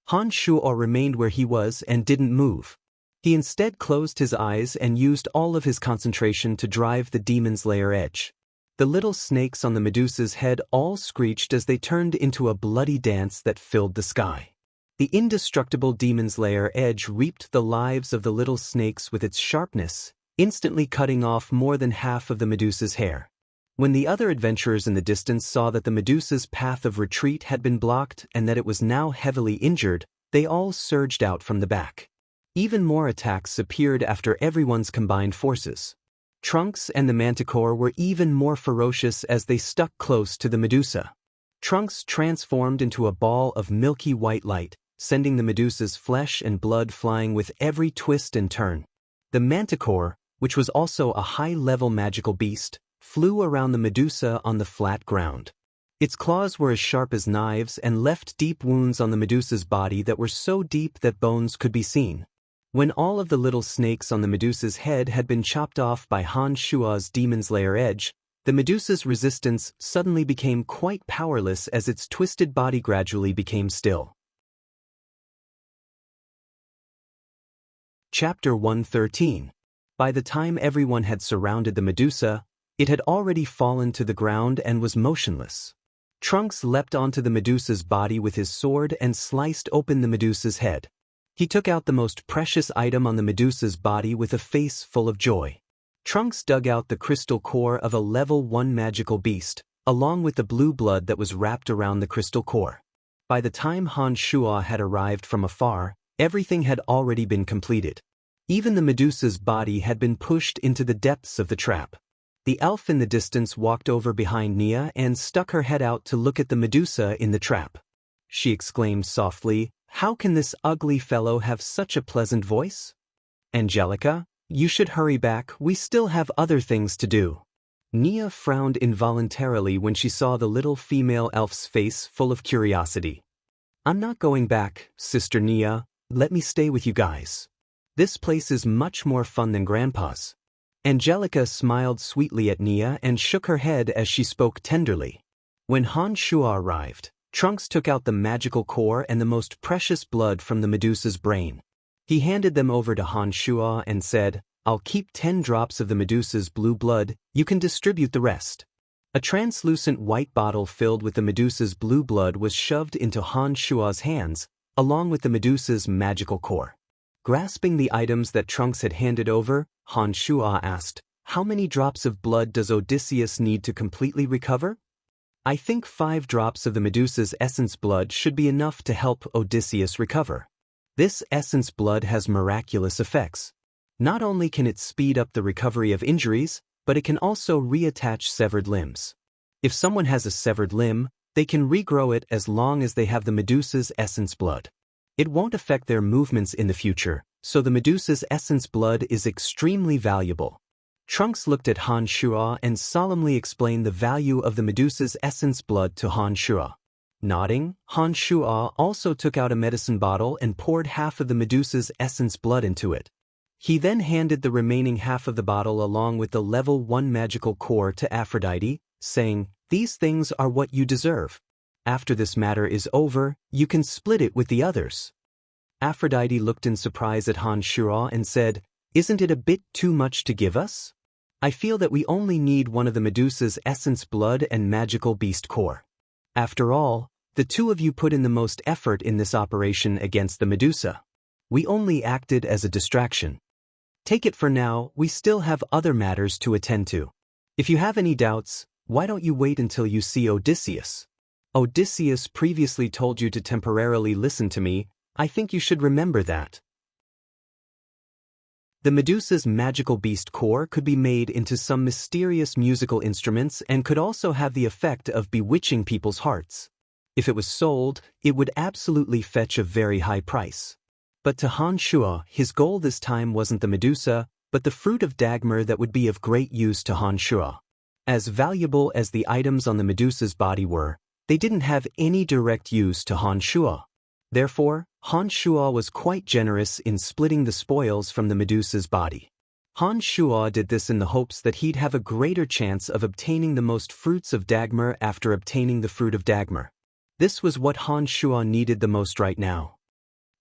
Han Shuo remained where he was and didn't move. He instead closed his eyes and used all of his concentration to drive the demon's lair edge. The little snakes on the Medusa's head all screeched as they turned into a bloody dance that filled the sky. The indestructible demon's lair edge reaped the lives of the little snakes with its sharpness, instantly cutting off more than half of the Medusa's hair. When the other adventurers in the distance saw that the Medusa's path of retreat had been blocked and that it was now heavily injured, they all surged out from the back. Even more attacks appeared after everyone's combined forces. Trunks and the Manticore were even more ferocious as they stuck close to the Medusa. Trunks transformed into a ball of milky white light, sending the Medusa's flesh and blood flying with every twist and turn. The Manticore, which was also a high-level magical beast, flew around the Medusa on the flat ground. Its claws were as sharp as knives and left deep wounds on the Medusa's body that were so deep that bones could be seen. When all of the little snakes on the Medusa's head had been chopped off by Han Shua's demon's lair edge, the Medusa's resistance suddenly became quite powerless as its twisted body gradually became still. Chapter 113. By the time everyone had surrounded the Medusa, it had already fallen to the ground and was motionless. Trunks leapt onto the Medusa's body with his sword and sliced open the Medusa's head. He took out the most precious item on the Medusa's body with a face full of joy. Trunks dug out the crystal core of a level 1 magical beast, along with the blue blood that was wrapped around the crystal core. By the time Han Shua had arrived from afar, everything had already been completed. Even the Medusa's body had been pushed into the depths of the trap. The elf in the distance walked over behind Nia and stuck her head out to look at the Medusa in the trap. She exclaimed softly, "How can this ugly fellow have such a pleasant voice? Angelica, you should hurry back, we still have other things to do." Nia frowned involuntarily when she saw the little female elf's face full of curiosity. "I'm not going back, Sister Nia, let me stay with you guys. This place is much more fun than Grandpa's." Angelica smiled sweetly at Nia and shook her head as she spoke tenderly. When Han Shua arrived, Trunks took out the magical core and the most precious blood from the Medusa's brain. He handed them over to Han Shua and said, "I'll keep 10 drops of the Medusa's blue blood, you can distribute the rest." A translucent white bottle filled with the Medusa's blue blood was shoved into Han Shua's hands, along with the Medusa's magical core. Grasping the items that Trunks had handed over, Han Shua asked, "How many drops of blood does Odysseus need to completely recover?" "I think 5 drops of the Medusa's essence blood should be enough to help Odysseus recover. This essence blood has miraculous effects. Not only can it speed up the recovery of injuries, but it can also reattach severed limbs. If someone has a severed limb, they can regrow it as long as they have the Medusa's essence blood. It won't affect their movements in the future, so the Medusa's essence blood is extremely valuable." Trunks looked at Han Shua and solemnly explained the value of the Medusa's essence blood to Han Shua. Nodding, Han Shua also took out a medicine bottle and poured half of the Medusa's essence blood into it. He then handed the remaining half of the bottle along with the level 1 magical core to Aphrodite, saying, "These things are what you deserve. After this matter is over, you can split it with the others." Aphrodite looked in surprise at Han Shua and said, "Isn't it a bit too much to give us? I feel that we only need one of the Medusa's essence blood and magical beast core. After all, the two of you put in the most effort in this operation against the Medusa. We only acted as a distraction. Take it for now, we still have other matters to attend to. If you have any doubts, why don't you wait until you see Odysseus? Odysseus previously told you to temporarily listen to me, I think you should remember that." The Medusa's magical beast core could be made into some mysterious musical instruments and could also have the effect of bewitching people's hearts. If it was sold, it would absolutely fetch a very high price. But to Han Shua, his goal this time wasn't the Medusa, but the fruit of Dagmar that would be of great use to Han Shua. As valuable as the items on the Medusa's body were, they didn't have any direct use to Han Shua. Therefore, Han Shua was quite generous in splitting the spoils from the Medusa's body. Han Shua did this in the hopes that he'd have a greater chance of obtaining the most fruits of Dagmar after obtaining the fruit of Dagmar. This was what Han Shua needed the most right now.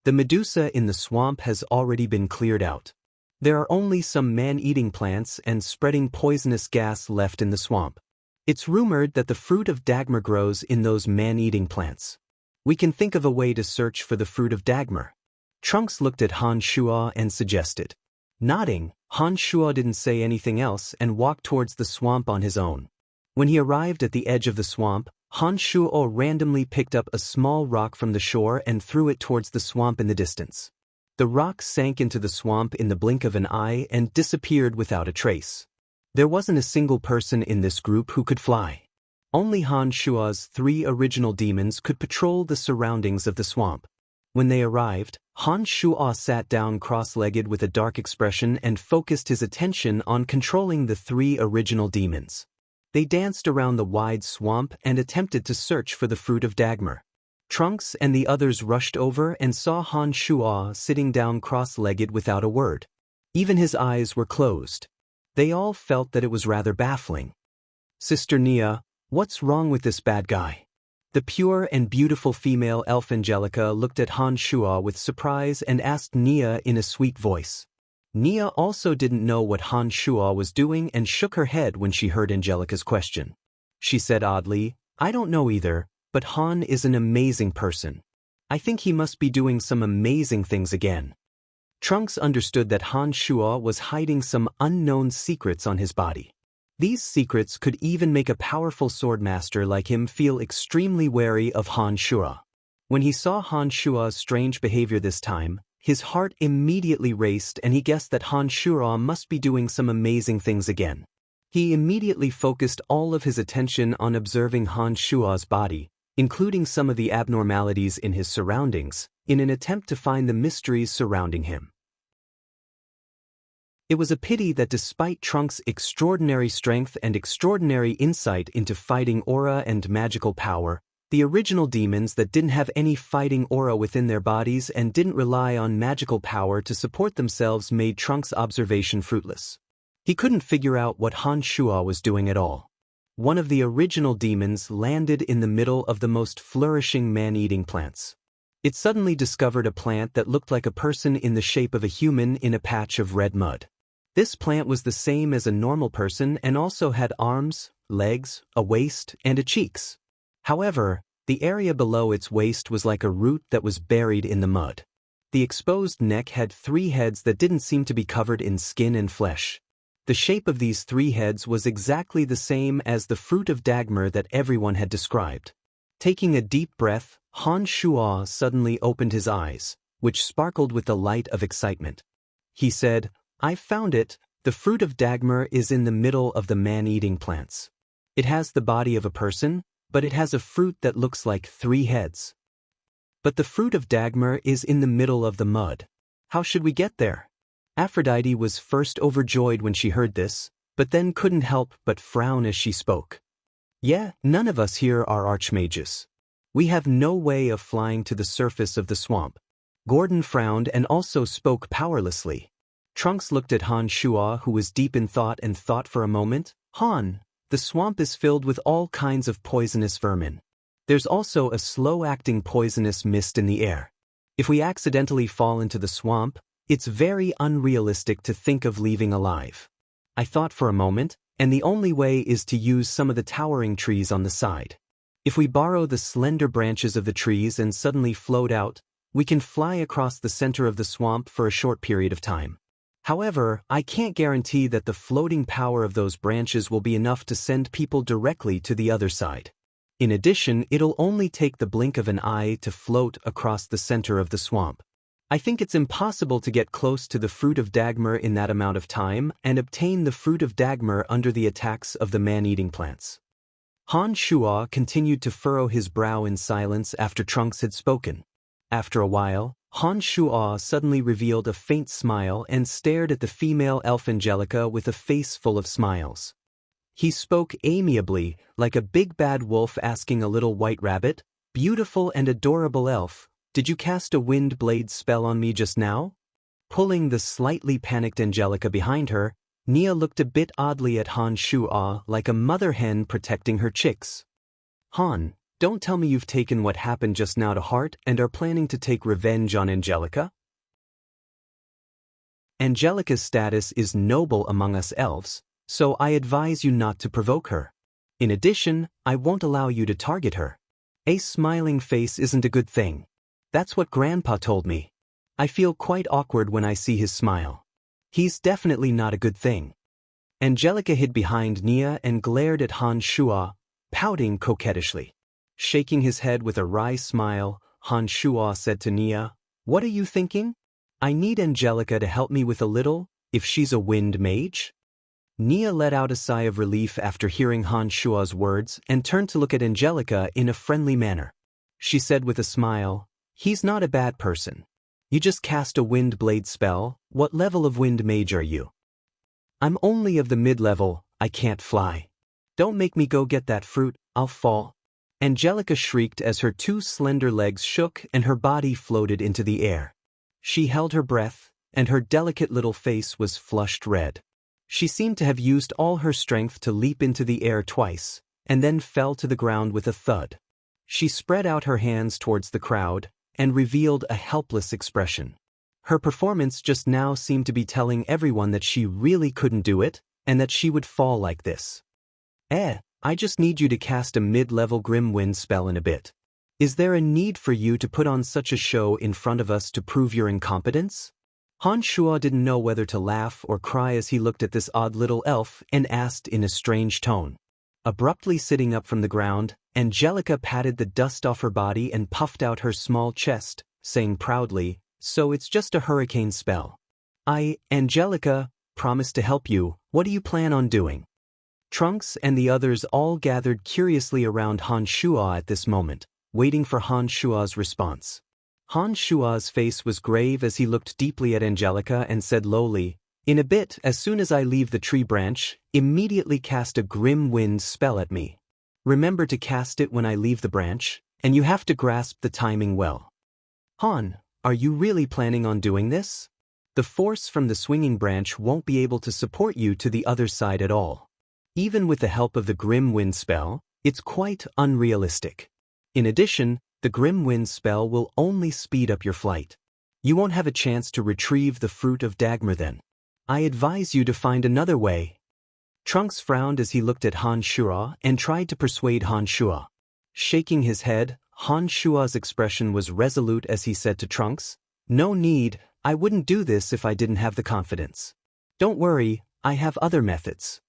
The Medusa in the swamp has already been cleared out. There are only some man-eating plants and spreading poisonous gas left in the swamp. It's rumored that the fruit of Dagmar grows in those man-eating plants. We can think of a way to search for the fruit of Dagmar. Trunks looked at Han Shuo and suggested. Nodding, Han Shuo didn't say anything else and walked towards the swamp on his own. When he arrived at the edge of the swamp, Han Shuo randomly picked up a small rock from the shore and threw it towards the swamp in the distance. The rock sank into the swamp in the blink of an eye and disappeared without a trace. There wasn't a single person in this group who could fly. Only Han Shuo's 3 original demons could patrol the surroundings of the swamp. When they arrived, Han Shuo sat down cross-legged with a dark expression and focused his attention on controlling the 3 original demons. They danced around the wide swamp and attempted to search for the fruit of Dagmar. Trunks and the others rushed over and saw Han Shuo sitting down cross-legged without a word. Even his eyes were closed. They all felt that it was rather baffling. Sister Nia, what's wrong with this bad guy? The pure and beautiful female elf Angelica looked at Han Shuo with surprise and asked Nia in a sweet voice. Nia also didn't know what Han Shuo was doing and shook her head when she heard Angelica's question. She said oddly, I don't know either, but Han is an amazing person. I think he must be doing some amazing things again. Trunks understood that Han Shuo was hiding some unknown secrets on his body. These secrets could even make a powerful swordmaster like him feel extremely wary of Han Shuo. When he saw Han Shuo's strange behavior this time, his heart immediately raced and he guessed that Han Shuo must be doing some amazing things again. He immediately focused all of his attention on observing Han Shuo's body, including some of the abnormalities in his surroundings, in an attempt to find the mysteries surrounding him. It was a pity that despite Trunks' extraordinary strength and extraordinary insight into fighting aura and magical power, the original demons that didn't have any fighting aura within their bodies and didn't rely on magical power to support themselves made Trunks' observation fruitless. He couldn't figure out what Han Shuo was doing at all. One of the original demons landed in the middle of the most flourishing man-eating plants. It suddenly discovered a plant that looked like a person in the shape of a human in a patch of red mud. This plant was the same as a normal person and also had arms, legs, a waist, and a cheeks. However, the area below its waist was like a root that was buried in the mud. The exposed neck had 3 heads that didn't seem to be covered in skin and flesh. The shape of these 3 heads was exactly the same as the fruit of Dagmar that everyone had described. Taking a deep breath, Han Shuo suddenly opened his eyes, which sparkled with the light of excitement. He said, I found it. The fruit of Dagmar is in the middle of the man-eating plants. It has the body of a person, but it has a fruit that looks like 3 heads. But the fruit of Dagmar is in the middle of the mud. How should we get there? Aphrodite was first overjoyed when she heard this, but then couldn't help but frown as she spoke. Yeah, none of us here are archmages. We have no way of flying to the surface of the swamp. Gordon frowned and also spoke powerlessly. Trunks looked at Han Shuo, who was deep in thought, and thought for a moment. Han, the swamp is filled with all kinds of poisonous vermin. There's also a slow-acting poisonous mist in the air. If we accidentally fall into the swamp, it's very unrealistic to think of leaving alive. I thought for a moment, and the only way is to use some of the towering trees on the side. If we borrow the slender branches of the trees and suddenly float out, we can fly across the center of the swamp for a short period of time. However, I can't guarantee that the floating power of those branches will be enough to send people directly to the other side. In addition, it'll only take the blink of an eye to float across the center of the swamp. I think it's impossible to get close to the fruit of Dagmar in that amount of time and obtain the fruit of Dagmar under the attacks of the man-eating plants. Han Shuo continued to furrow his brow in silence after Trunks had spoken. After a while, Han Shuo suddenly revealed a faint smile and stared at the female elf Angelica with a face full of smiles. He spoke amiably, like a big bad wolf asking a little white rabbit, "Beautiful and adorable elf, did you cast a wind blade spell on me just now?" Pulling the slightly panicked Angelica behind her, Nia looked a bit oddly at Han Shuo, like a mother hen protecting her chicks. Han, don't tell me you've taken what happened just now to heart and are planning to take revenge on Angelica? Angelica's status is noble among us elves, so I advise you not to provoke her. In addition, I won't allow you to target her. A smiling face isn't a good thing. That's what Grandpa told me. I feel quite awkward when I see his smile. He's definitely not a good thing. Angelica hid behind Nia and glared at Han Shuo, pouting coquettishly. Shaking his head with a wry smile, Han Shuo said to Nia, "What are you thinking? I need Angelica to help me with a little, if she's a wind mage?" Nia let out a sigh of relief after hearing Han Shuo's words and turned to look at Angelica in a friendly manner. She said with a smile, "He's not a bad person. You just cast a wind blade spell. What level of wind mage are you?" "I'm only of the mid-level. I can't fly. Don't make me go get that fruit, I'll fall." Angelica shrieked as her two slender legs shook and her body floated into the air. She held her breath, and her delicate little face was flushed red. She seemed to have used all her strength to leap into the air twice, and then fell to the ground with a thud. She spread out her hands towards the crowd and revealed a helpless expression. Her performance just now seemed to be telling everyone that she really couldn't do it, and that she would fall like this. I just need you to cast a mid-level Grim Wind spell in a bit. Is there a need for you to put on such a show in front of us to prove your incompetence?" Han Shuo didn't know whether to laugh or cry as he looked at this odd little elf and asked in a strange tone. Abruptly sitting up from the ground, Angelica patted the dust off her body and puffed out her small chest, saying proudly, "So it's just a hurricane spell. Angelica, promise to help you. What do you plan on doing?" Trunks and the others all gathered curiously around Han Shuo at this moment, waiting for Han Shuo's response. Han Shuo's face was grave as he looked deeply at Angelica and said lowly, "In a bit, as soon as I leave the tree branch, immediately cast a grim wind spell at me. Remember to cast it when I leave the branch, and you have to grasp the timing well." "Han, are you really planning on doing this? The force from the swinging branch won't be able to support you to the other side at all. Even with the help of the Grim Wind spell, it's quite unrealistic. In addition, the Grim Wind spell will only speed up your flight. You won't have a chance to retrieve the fruit of Dagmar then. I advise you to find another way." Trunks frowned as he looked at Han Shuo and tried to persuade Han Shuo. Shaking his head, Han Shuo's expression was resolute as he said to Trunks, "No need, I wouldn't do this if I didn't have the confidence. Don't worry, I have other methods."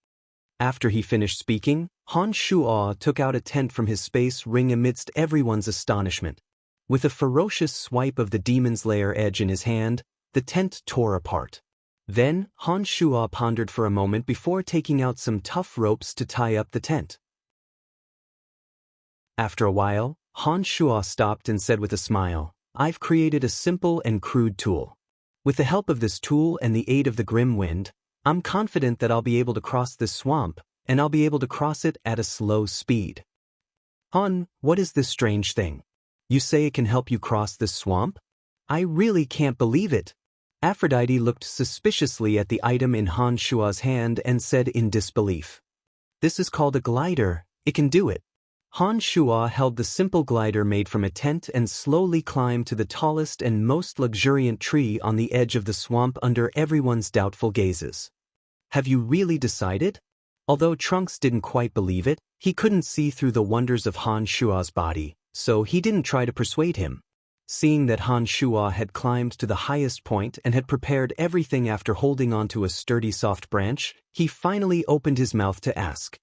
After he finished speaking, Han Shuo took out a tent from his space ring amidst everyone's astonishment. With a ferocious swipe of the demon's lair edge in his hand, the tent tore apart. Then, Han Shuo pondered for a moment before taking out some tough ropes to tie up the tent. After a while, Han Shuo stopped and said with a smile, "I've created a simple and crude tool. With the help of this tool and the aid of the Grim Wind, I'm confident that I'll be able to cross this swamp, and I'll be able to cross it at a slow speed." "Han, what is this strange thing? You say it can help you cross this swamp? I really can't believe it." Aphrodite looked suspiciously at the item in Han Shuo's hand and said in disbelief, "This is called a glider. It can do it." Han Shuo held the simple glider made from a tent and slowly climbed to the tallest and most luxuriant tree on the edge of the swamp under everyone's doubtful gazes. "Have you really decided?" Although Trunks didn't quite believe it, he couldn't see through the wonders of Han Shuo's body, so he didn't try to persuade him. Seeing that Han Shuo had climbed to the highest point and had prepared everything after holding onto a sturdy soft branch, he finally opened his mouth to ask,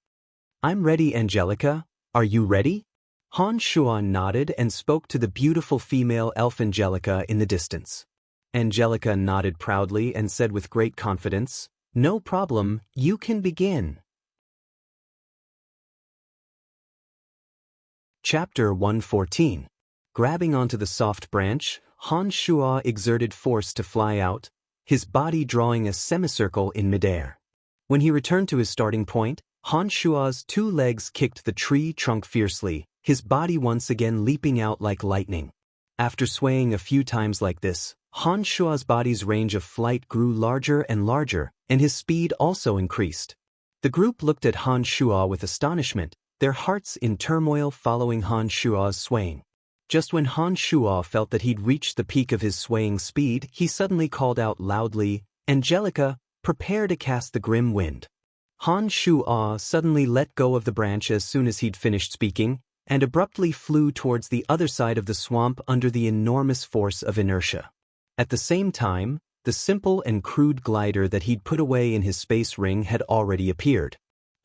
"I'm ready, Angelica. Are you ready?" Han Shuo nodded and spoke to the beautiful female elf Angelica in the distance. Angelica nodded proudly and said with great confidence, "No problem, you can begin." Chapter 114. Grabbing onto the soft branch, Han Shuo exerted force to fly out, his body drawing a semicircle in midair. When he returned to his starting point, Han Shuo's two legs kicked the tree trunk fiercely, his body once again leaping out like lightning. After swaying a few times like this, Han Shuo's body's range of flight grew larger and larger, and his speed also increased. The group looked at Han Shuo with astonishment, their hearts in turmoil following Han Shuo's swaying. Just when Han Shuo felt that he'd reached the peak of his swaying speed, he suddenly called out loudly, "Angelica, prepare to cast the Grim Wind." Han Shuo suddenly let go of the branch as soon as he'd finished speaking, and abruptly flew towards the other side of the swamp under the enormous force of inertia. At the same time, the simple and crude glider that he'd put away in his space ring had already appeared.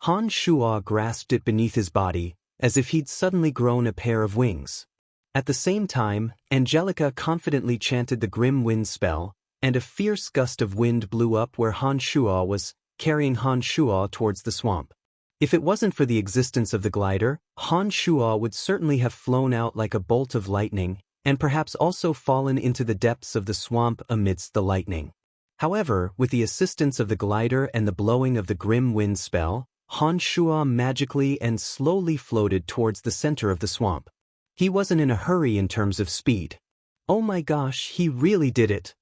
Han Shuo grasped it beneath his body, as if he'd suddenly grown a pair of wings. At the same time, Angelica confidently chanted the grim wind spell, and a fierce gust of wind blew up where Han Shuo was, carrying Han Shuo towards the swamp. If it wasn't for the existence of the glider, Han Shuo would certainly have flown out like a bolt of lightning, and perhaps also fallen into the depths of the swamp amidst the lightning. However, with the assistance of the glider and the blowing of the grim wind spell, Han Shuo magically and slowly floated towards the center of the swamp. He wasn't in a hurry in terms of speed. "Oh my gosh, he really did it!"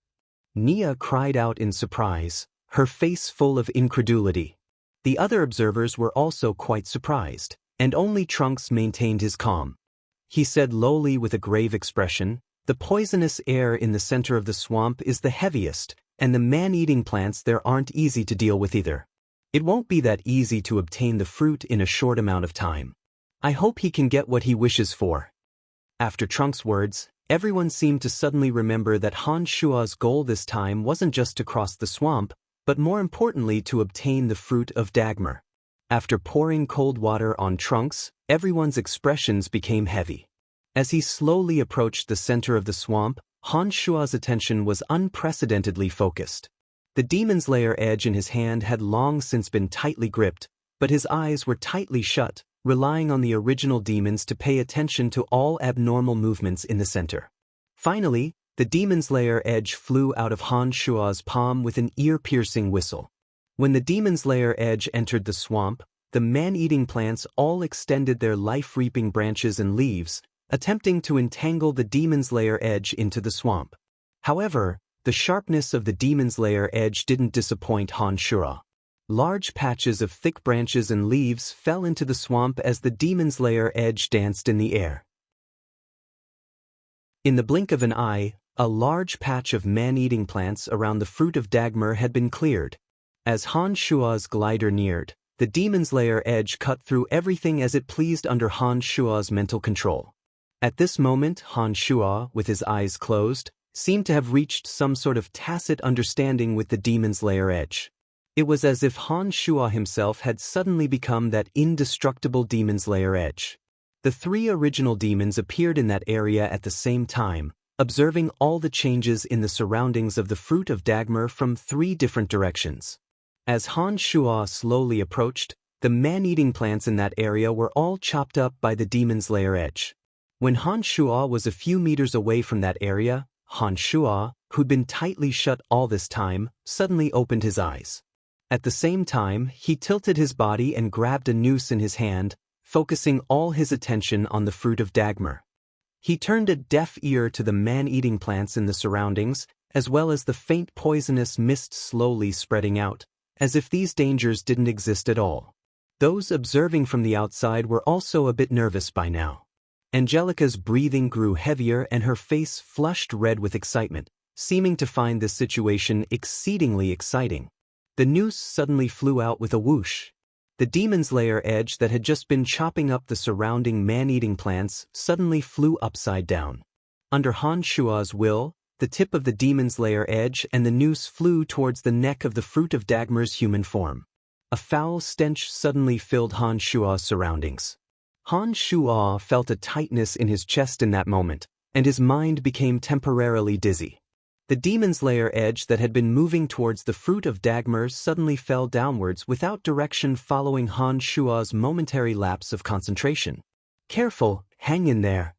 Nia cried out in surprise, her face full of incredulity. The other observers were also quite surprised, and only Trunks maintained his calm. He said lowly with a grave expression, "The poisonous air in the center of the swamp is the heaviest, and the man-eating plants there aren't easy to deal with either. It won't be that easy to obtain the fruit in a short amount of time. I hope he can get what he wishes for." After Trunks' words, everyone seemed to suddenly remember that Han Shuo's goal this time wasn't just to cross the swamp, but more importantly to obtain the fruit of Dagmar. After pouring cold water on Trunks, everyone's expressions became heavy. As he slowly approached the center of the swamp, Han Shuo's attention was unprecedentedly focused. The demon's lair edge in his hand had long since been tightly gripped, but his eyes were tightly shut, relying on the original demons to pay attention to all abnormal movements in the center. Finally, the demon's lair edge flew out of Han Shuo's palm with an ear-piercing whistle. When the demon's lair edge entered the swamp, the man-eating plants all extended their life-reaping branches and leaves, attempting to entangle the demon's lair edge into the swamp. However, the sharpness of the demon's lair edge didn't disappoint Han Shuo. Large patches of thick branches and leaves fell into the swamp as the demon's lair edge danced in the air. In the blink of an eye, a large patch of man-eating plants around the fruit of Dagmar had been cleared. As Han Shuo's glider neared, the demon's lair edge cut through everything as it pleased under Han Shuo's mental control. At this moment, Han Shuo, with his eyes closed, seemed to have reached some sort of tacit understanding with the demon's lair edge. It was as if Han Shuo himself had suddenly become that indestructible demon's lair edge. The three original demons appeared in that area at the same time, observing all the changes in the surroundings of the fruit of Dagmar from three different directions. As Han Shuo slowly approached, the man-eating plants in that area were all chopped up by the demon's lair edge. When Han Shuo was a few meters away from that area, Han Shuo, who'd been tightly shut all this time, suddenly opened his eyes. At the same time, he tilted his body and grabbed a noose in his hand, focusing all his attention on the fruit of Dagmar. He turned a deaf ear to the man-eating plants in the surroundings, as well as the faint poisonous mist slowly spreading out, as if these dangers didn't exist at all. Those observing from the outside were also a bit nervous by now. Angelica's breathing grew heavier and her face flushed red with excitement, seeming to find this situation exceedingly exciting. The noose suddenly flew out with a whoosh. The demon's lair edge that had just been chopping up the surrounding man-eating plants suddenly flew upside down. Under Han Shuo's will, the tip of the demon's lair edge and the noose flew towards the neck of the fruit of Dagmar's human form. A foul stench suddenly filled Han Shuo's surroundings. Han Shuo felt a tightness in his chest in that moment, and his mind became temporarily dizzy. The demon's lair edge that had been moving towards the fruit of Dagmar suddenly fell downwards without direction following Han Shuo's momentary lapse of concentration. "Careful, hang in there."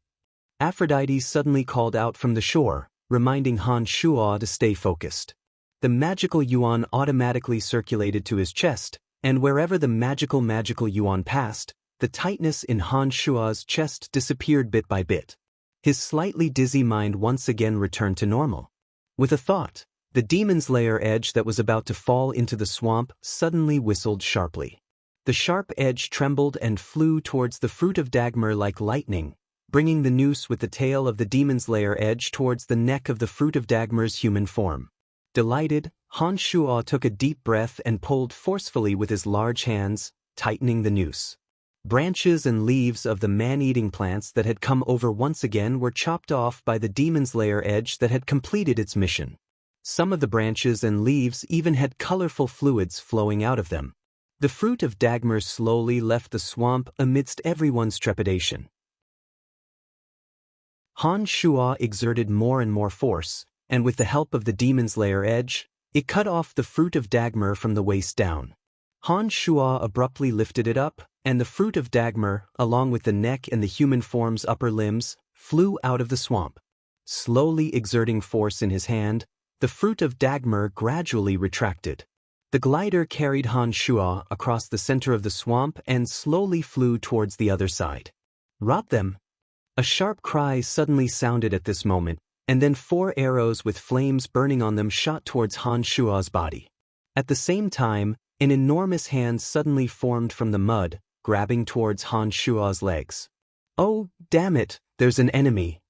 Aphrodite suddenly called out from the shore, reminding Han Shuo to stay focused. The magical yuan automatically circulated to his chest, and wherever the magical yuan passed, the tightness in Han Shuo's chest disappeared bit by bit. His slightly dizzy mind once again returned to normal. With a thought, the demon's lair edge that was about to fall into the swamp suddenly whistled sharply. The sharp edge trembled and flew towards the fruit of Dagmar like lightning, bringing the noose with the tail of the demon's lair edge towards the neck of the fruit of Dagmar's human form. Delighted, Han Shuo took a deep breath and pulled forcefully with his large hands, tightening the noose. Branches and leaves of the man-eating plants that had come over once again were chopped off by the demon's lair edge that had completed its mission. Some of the branches and leaves even had colorful fluids flowing out of them. The fruit of Dagmar slowly left the swamp amidst everyone's trepidation. Han Shuo exerted more and more force, and with the help of the demon's lair edge, it cut off the fruit of Dagmar from the waist down. Han Shuo abruptly lifted it up, and the fruit of Dagmar, along with the neck and the human form's upper limbs, flew out of the swamp. Slowly exerting force in his hand, the fruit of Dagmar gradually retracted. The glider carried Han Shuo across the center of the swamp and slowly flew towards the other side. "Rot them!" A sharp cry suddenly sounded at this moment, and then 4 arrows with flames burning on them shot towards Han Shuo's body. At the same time, an enormous hand suddenly formed from the mud, grabbing towards Han Shuo's legs. "Oh, damn it, there's an enemy!"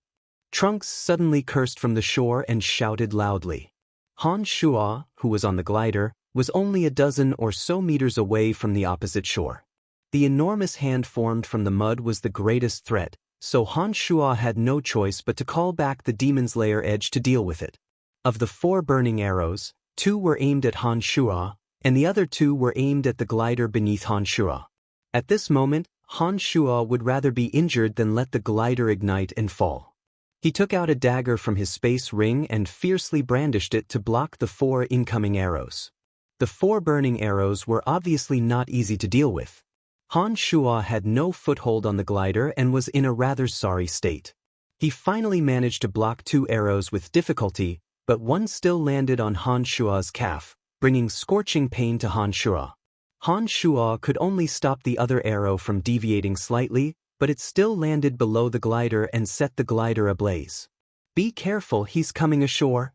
Trunks suddenly cursed from the shore and shouted loudly. Han Shuo, who was on the glider, was only a dozen or so meters away from the opposite shore. The enormous hand formed from the mud was the greatest threat, so Han Shuo had no choice but to call back the demon's lair edge to deal with it. Of the 4 burning arrows, 2 were aimed at Han Shuo, and the other 2 were aimed at the glider beneath Han Shuo. At this moment, Han Shuo would rather be injured than let the glider ignite and fall. He took out a dagger from his space ring and fiercely brandished it to block the 4 incoming arrows. The 4 burning arrows were obviously not easy to deal with. Han Shuo had no foothold on the glider and was in a rather sorry state. He finally managed to block 2 arrows with difficulty, but one still landed on Han Shuo's calf, bringing scorching pain to Han Shuo. Han Shuo could only stop the other arrow from deviating slightly, but it still landed below the glider and set the glider ablaze. "Be careful, he's coming ashore."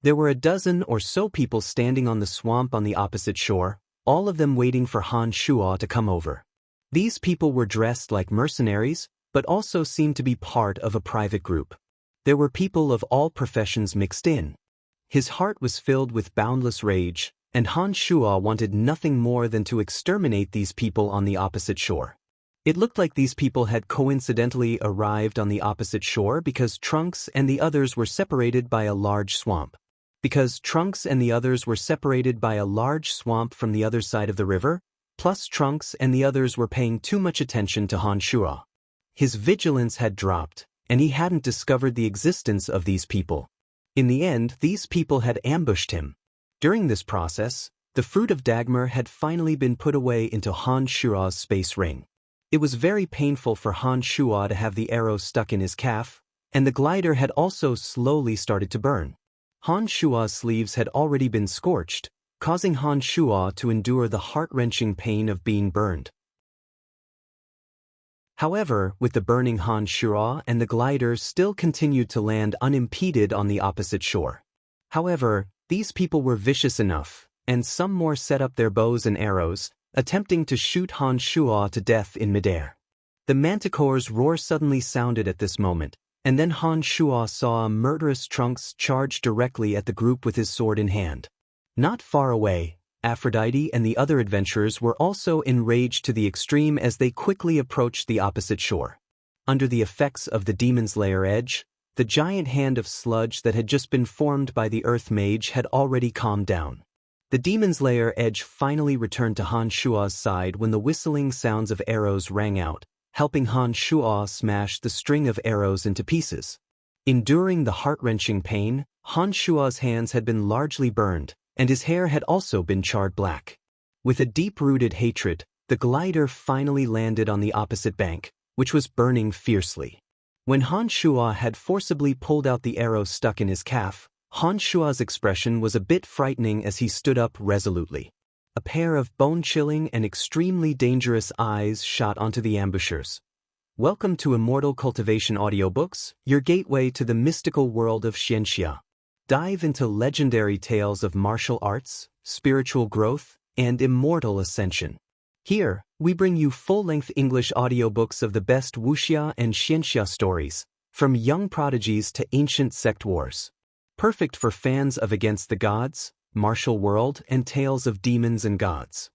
There were a dozen or so people standing on the swamp on the opposite shore, all of them waiting for Han Shuo to come over. These people were dressed like mercenaries, but also seemed to be part of a private group. There were people of all professions mixed in. His heart was filled with boundless rage, and Han Shuo wanted nothing more than to exterminate these people on the opposite shore. It looked like these people had coincidentally arrived on the opposite shore because Trunks and the others were separated by a large swamp. Because Trunks and the others were separated by a large swamp from the other side of the river, plus Trunks and the others were paying too much attention to Han Shuo. His vigilance had dropped, and he hadn't discovered the existence of these people. In the end, these people had ambushed him. During this process, the fruit of Dagmar had finally been put away into Han Shuo's space ring. It was very painful for Han Shuo to have the arrow stuck in his calf, and the glider had also slowly started to burn. Han Shuo's sleeves had already been scorched, causing Han Shuo to endure the heart-wrenching pain of being burned. However, with the burning Han Shuo and the glider still continued to land unimpeded on the opposite shore. However, these people were vicious enough, and some more set up their bows and arrows, attempting to shoot Han Shuo to death in midair. The Manticore's roar suddenly sounded at this moment, and then Han Shuo saw a murderous Trunks charge directly at the group with his sword in hand. Not far away, Aphrodite and the other adventurers were also enraged to the extreme as they quickly approached the opposite shore. Under the effects of the demon's lair edge, the giant hand of sludge that had just been formed by the Earth Mage had already calmed down. The demon's lair edge finally returned to Han Shuo's side when the whistling sounds of arrows rang out, helping Han Shuo smash the string of arrows into pieces. Enduring the heart-wrenching pain, Han Shuo's hands had been largely burned, and his hair had also been charred black. With a deep-rooted hatred, the glider finally landed on the opposite bank, which was burning fiercely. When Han Shuo had forcibly pulled out the arrow stuck in his calf, Han Shuo's expression was a bit frightening as he stood up resolutely. A pair of bone-chilling and extremely dangerous eyes shot onto the ambushers. Welcome to Immortal Cultivation Audiobooks, your gateway to the mystical world of Xianxia. Dive into legendary tales of martial arts, spiritual growth, and immortal ascension. Here, we bring you full-length English audiobooks of the best Wuxia and Xianxia stories, from young prodigies to ancient sect wars. Perfect for fans of Against the Gods, Martial World, and tales of demons and gods.